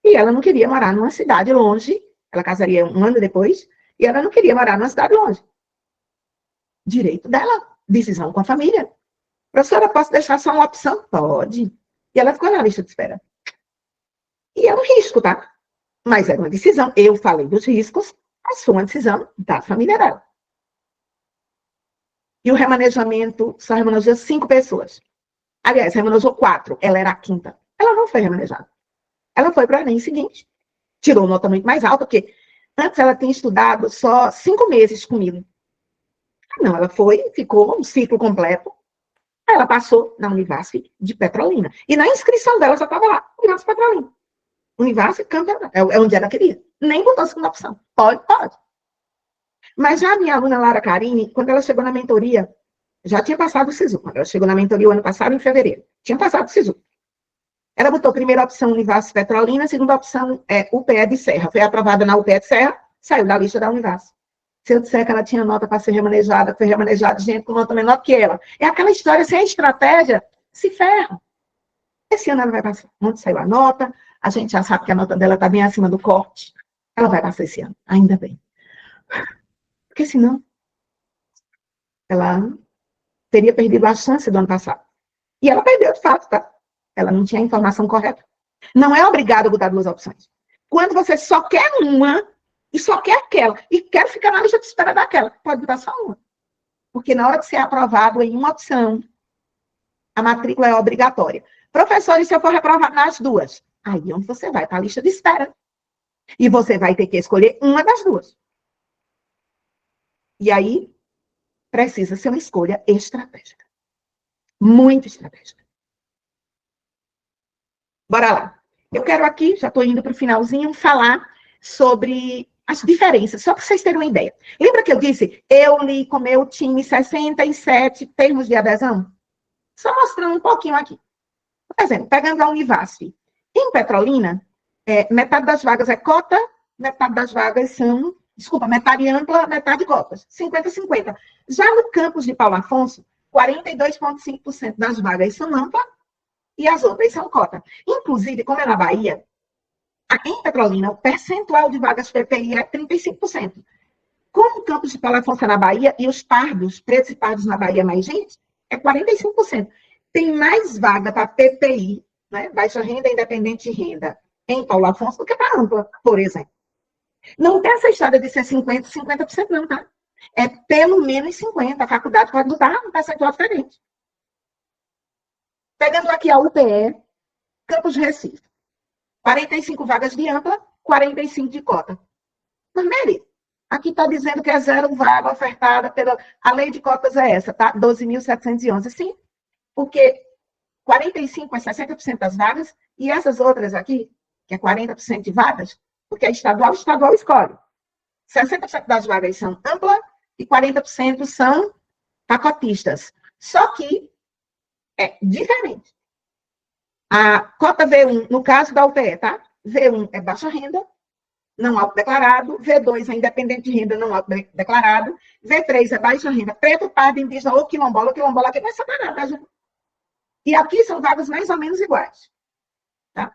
[SPEAKER 1] e ela não queria morar numa cidade longe. Ela casaria um ano depois e ela não queria morar numa cidade longe. Direito dela, decisão com a família. Professora, posso deixar só uma opção? Pode. E ela ficou na lista de espera. E é um risco, tá? Mas era uma decisão. Eu falei dos riscos, mas foi uma decisão da família dela. E o remanejamento só remanejou 5 pessoas. Aliás, remanejou 4. Ela era a quinta. Ela não foi remanejada. Ela foi para o Enem seguinte. Tirou nota muito mais alta, porque antes ela tinha estudado só 5 meses comigo. Não, ela foi, ficou um ciclo completo. Aí ela passou na Univasf de Petrolina. E na inscrição dela só estava lá, Univasf Petrolina. Univasf, Câmara, é onde ela queria. Nem botou a segunda opção. Pode, pode. Mas já a minha aluna Lara Karine, quando ela chegou na mentoria, já tinha passado o SISU. Ela chegou na mentoria o ano passado, em fevereiro. Tinha passado o SISU. Ela botou a primeira opção Univasf Petrolina, a segunda opção é UPE de Serra. Foi aprovada na UPE de Serra, saiu da lista da Univasf. Se eu disser que ela tinha nota para ser remanejada, foi remanejada gente com nota menor que ela. É aquela história, sem estratégia, se ferra. Esse ano ela vai passar. Onde saiu a nota, a gente já sabe que a nota dela está bem acima do corte. Ela vai passar esse ano, ainda bem. Porque senão, ela teria perdido a chance do ano passado. E ela perdeu, de fato, tá? Ela não tinha a informação correta. Não é obrigado a botar 2 opções. Quando você só quer uma, e só quer aquela, e quer ficar na lista de espera daquela, pode botar só uma. Porque na hora que você é aprovado em uma opção, a matrícula é obrigatória. Professor, e se eu for reprovado nas 2? Aí onde você vai? Para a lista de espera. E você vai ter que escolher uma das 2. E aí, precisa ser uma escolha estratégica. Muito estratégica. Bora lá. Eu quero aqui, já estou indo para o finalzinho, falar sobre as diferenças, só para vocês terem uma ideia. Lembra que eu disse, eu li com meu time 67 termos de adesão? Só mostrando um pouquinho aqui. Por exemplo, pegando a Univasf. Em Petrolina, metade das vagas é cota, metade das vagas são, metade ampla, metade cotas. 50-50. Já no campus de Paulo Afonso, 42,5% das vagas são amplas e as outras são cota. Inclusive, como é na Bahia, aqui em Petrolina, o percentual de vagas PPI é 35%. Como o campus de Paulo Afonso é na Bahia e os pardos, pretos e pardos na Bahia mais gente, é 45%. Tem mais vaga para PPI, né, baixa renda, independente de renda, em Paulo Afonso do que para ampla, por exemplo. Não tem essa história de ser 50% não, tá? É pelo menos 50%. A faculdade pode botar um percentual diferente. Pegando aqui a UPE, Campus Recife. 45 vagas de ampla, 45 de cota. Mas, Mary, aqui está dizendo que é 0 vaga ofertada pela... A lei de cotas é essa, tá? 12.711. Sim, porque 45 é 60% das vagas, e essas outras aqui, que é 40% de vagas, porque é estadual, o estadual escolhe. 60% das vagas são ampla e 40% são pacotistas. Só que é diferente. A cota V1, no caso da UPE, tá? V1 é baixa renda, não autodeclarado. V2 é independente de renda, não autodeclarado. V3 é baixa renda, preto, pardo, indígena ou quilombola. O quilombola aqui não é separado, tá, gente? E aqui são vagas mais ou menos iguais. Tá?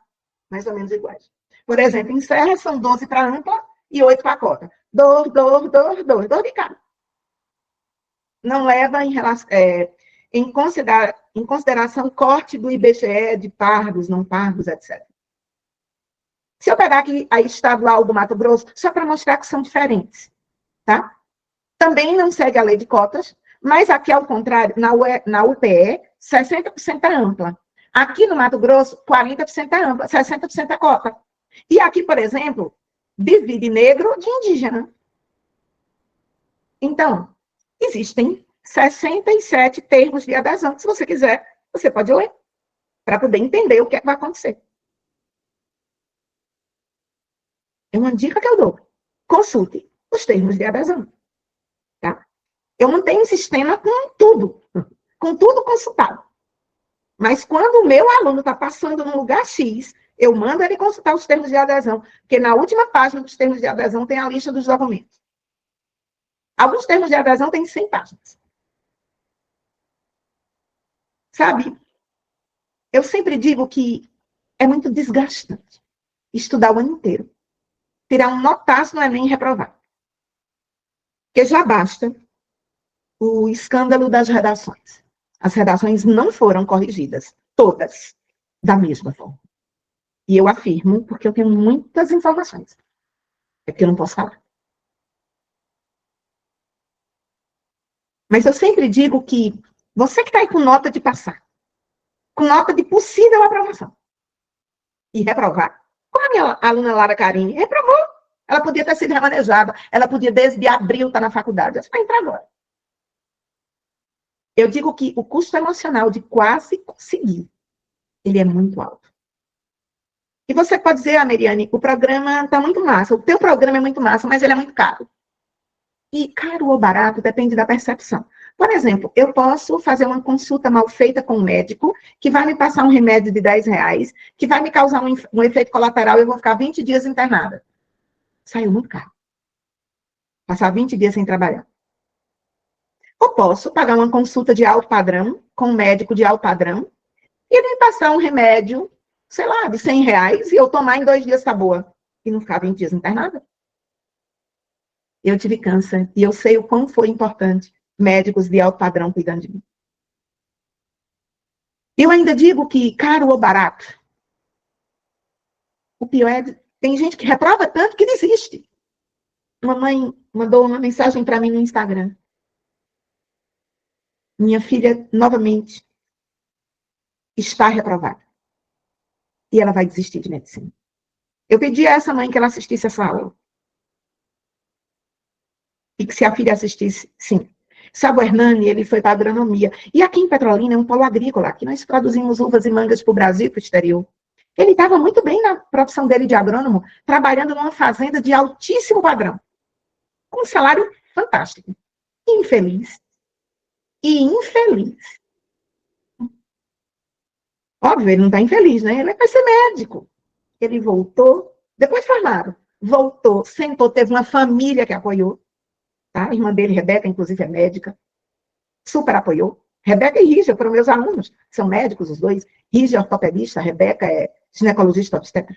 [SPEAKER 1] Mais ou menos iguais. Por exemplo, em Serra são 12 para ampla e 8 para cota. Dor de cara. Não leva em consideração corte do IBGE de pardos, não pardos, etc. Se eu pegar aqui a estadual do Mato Grosso, só para mostrar que são diferentes, tá? Também não segue a lei de cotas, mas aqui, ao contrário, na UPE, 60% é ampla. Aqui no Mato Grosso, 40% é ampla, 60% é cota. E aqui, por exemplo, divide negro de indígena. Então, existem 67 termos de adesão, que se você quiser, você pode ler, para poder entender o que é que vai acontecer. É uma dica que eu dou. Consulte. os termos de adesão. Tá? Eu mantenho um sistema com tudo consultado. Mas quando o meu aluno está passando num lugar X, eu mando ele consultar os termos de adesão, porque na última página dos termos de adesão tem a lista dos documentos. Alguns termos de adesão têm 100 páginas. Sabe? Eu sempre digo que é muito desgastante estudar o ano inteiro, tirar um notaço no Enem e reprovar. Porque já basta o escândalo das redações. As redações não foram corrigidas, todas, da mesma forma. E eu afirmo, porque eu tenho muitas informações. É porque eu não posso falar. Mas eu sempre digo que você que está aí com nota de passar, com nota de possível aprovação, e reprovar, como a minha aluna Lara Carini reprovou, ela podia ter sido remanejada, ela podia desde abril estar na faculdade, ela vai entrar agora. Eu digo que o custo emocional de quase conseguir, ele é muito alto. E você pode dizer, Meriane, o programa está muito massa, o teu programa é muito massa, mas ele é muito caro. E caro ou barato depende da percepção. Por exemplo, eu posso fazer uma consulta mal feita com um médico, que vai me passar um remédio de R$10, que vai me causar um efeito colateral e eu vou ficar 20 dias internada. Saiu muito caro. Passar 20 dias sem trabalhar. Ou posso pagar uma consulta de alto padrão, com um médico de alto padrão, e ele me passar um remédio, sei lá, de R$100, e eu tomar em 2 dias tá boa. E não ficar 20 dias internada. Eu tive câncer, e eu sei o quão foi importante médicos de alto padrão cuidando de mim. Eu ainda digo que caro ou barato, o pior é, tem gente que reprova tanto que desiste. Uma mãe mandou uma mensagem para mim no Instagram. Minha filha, novamente, está reprovada. E ela vai desistir de medicina. Eu pedi a essa mãe que ela assistisse essa aula. E que se a filha assistisse, sim. Sabe, o Hernani, ele foi para a agronomia. E aqui em Petrolina é um polo agrícola. Aqui nós produzimos uvas e mangas para o Brasil e para o exterior. Ele estava muito bem na profissão dele de agrônomo, trabalhando numa fazenda de altíssimo padrão. Com um salário fantástico. Infeliz. E infeliz. Óbvio, ele não está infeliz, né? Ele vai ser médico. Ele voltou, depois de formado, voltou, sentou, teve uma família que apoiou. Tá? A irmã dele, Rebeca, inclusive, é médica. Super apoiou. Rebeca e Rígia foram meus alunos. São médicos, os dois. Rígia é ortopedista, Rebeca é ginecologista obstetra.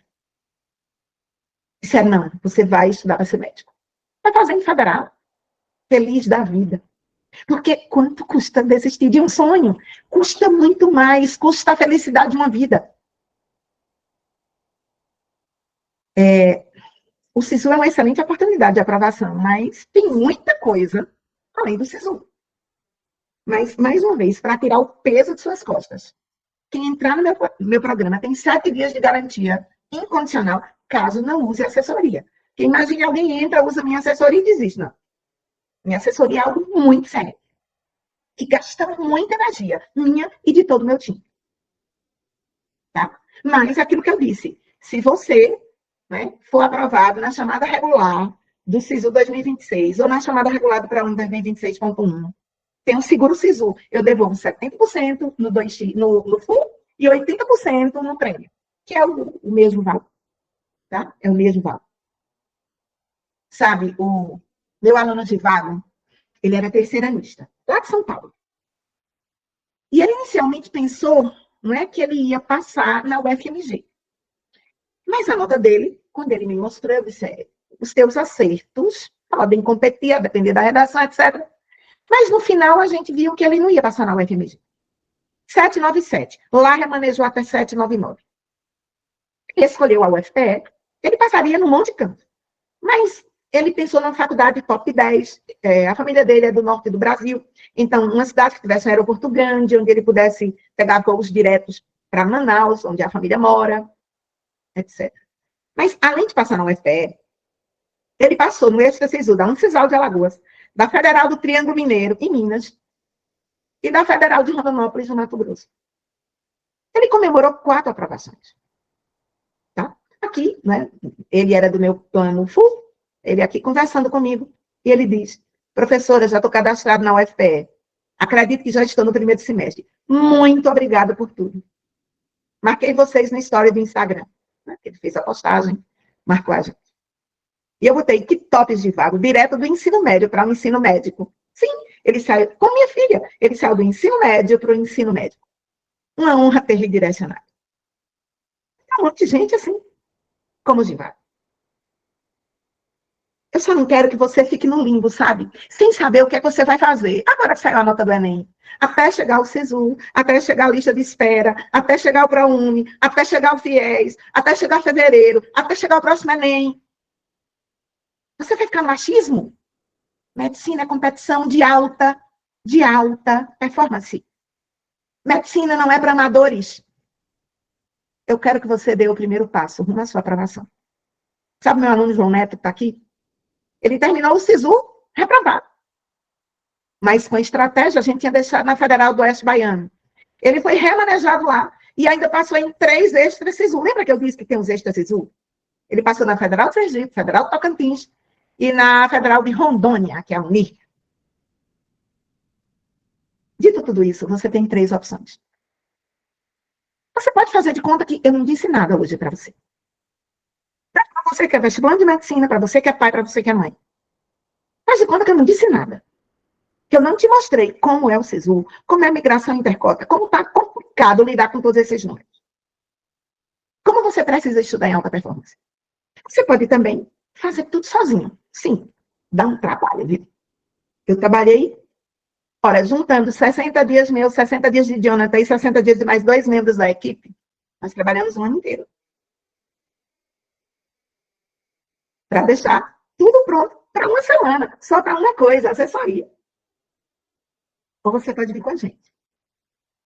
[SPEAKER 1] Disseram, não, você vai estudar para ser médico. Vai fazer em federal. Feliz da vida. Porque quanto custa desistir de um sonho? Custa muito mais, custa a felicidade de uma vida. O SISU é uma excelente oportunidade de aprovação, mas tem muita coisa além do SISU. Mas, mais uma vez, para tirar o peso de suas costas. Quem entrar no meu programa tem 7 dias de garantia incondicional, caso não use assessoria. Porque imagine alguém entra, usa minha assessoria e desiste. Não. Minha assessoria é algo muito sério. Que gasta muita energia, minha e de todo o meu time. Tá? Mas aquilo que eu disse, se você, né, for aprovado na chamada regular do SISU 2026 ou na chamada regular do ProUni 2026.1, tem o seguro SISU. Eu devolvo 70% no 2x, no full e 80% no prêmio, que é o mesmo valor. Tá? É o mesmo valor. Sabe, o meu aluno de vago, ele era terceiranista, lá de São Paulo. E ele inicialmente pensou, não é, que ele ia passar na UFMG. Mas a nota dele, quando ele me mostrou, eu disse, os teus acertos podem competir, a depender da redação, etc. Mas no final a gente viu que ele não ia passar na UFMG. 797. Lá remanejou até 799. Escolheu a UFPE, ele passaria num monte de canto. Mas ele pensou numa faculdade top 10. A família dele é do norte do Brasil. Então, uma cidade que tivesse um aeroporto grande, onde ele pudesse pegar voos diretos para Manaus, onde a família mora, etc. Mas, além de passar na UFPE, ele passou no ex-CCSU, da Uncisal de Alagoas, da Federal do Triângulo Mineiro, em Minas, e da Federal de Rondonópolis, no Mato Grosso. Ele comemorou 4 aprovações. Tá? Aqui, né, ele era do meu plano full, Ele aqui conversando comigo, e ele diz, professora, já estou cadastrado na UFPE. Acredito que já estou no primeiro semestre. Muito obrigada por tudo. Marquei vocês na história do Instagram. Ele fez a postagem, marcou a gente. E eu botei que tops de vago, direto do ensino médio para o ensino médico. Sim, ele saiu, com minha filha, ele saiu do ensino médio para o ensino médico. Uma honra ter redirecionado. Tem um monte de gente assim, como de vago. Eu só não quero que você fique no limbo, sabe? Sem saber o que é que você vai fazer. Agora que saiu a nota do Enem. Até chegar o SISU, até chegar a lista de espera, até chegar o ProUni, até chegar o FIES, até chegar fevereiro, até chegar o próximo Enem. Você vai ficar no achismo? Medicina é competição de alta performance. Medicina não é para amadores. Eu quero que você dê o primeiro passo rumo à sua aprovação. Sabe meu aluno João Neto que está aqui? Ele terminou o SISU reprovado. Mas com estratégia, a gente tinha deixado na Federal do Oeste Baiano. Ele foi remanejado lá e ainda passou em 3 extras SISU. Lembra que eu disse que tem os extras SISU? Ele passou na Federal de Sergipe, Federal de Tocantins e na Federal de Rondônia, que é a UNIR. Dito tudo isso, você tem 3 opções. Você pode fazer de conta que eu não disse nada hoje para você. Para você que é vestibulando de medicina, para você que é pai, para você que é mãe. Faz de conta que eu não disse nada. Que eu não te mostrei como é o SISU, como é a migração intercota, como está complicado lidar com todos esses números. Como você precisa estudar em alta performance. Você pode também fazer tudo sozinho. Sim, dá um trabalho, viu? Eu trabalhei, juntando 60 dias meus, 60 dias de Jonathan e 60 dias de mais 2 membros da equipe. Nós trabalhamos o ano inteiro. Para deixar tudo pronto para uma semana, só para uma coisa, assessoria. Ou você pode vir com a gente.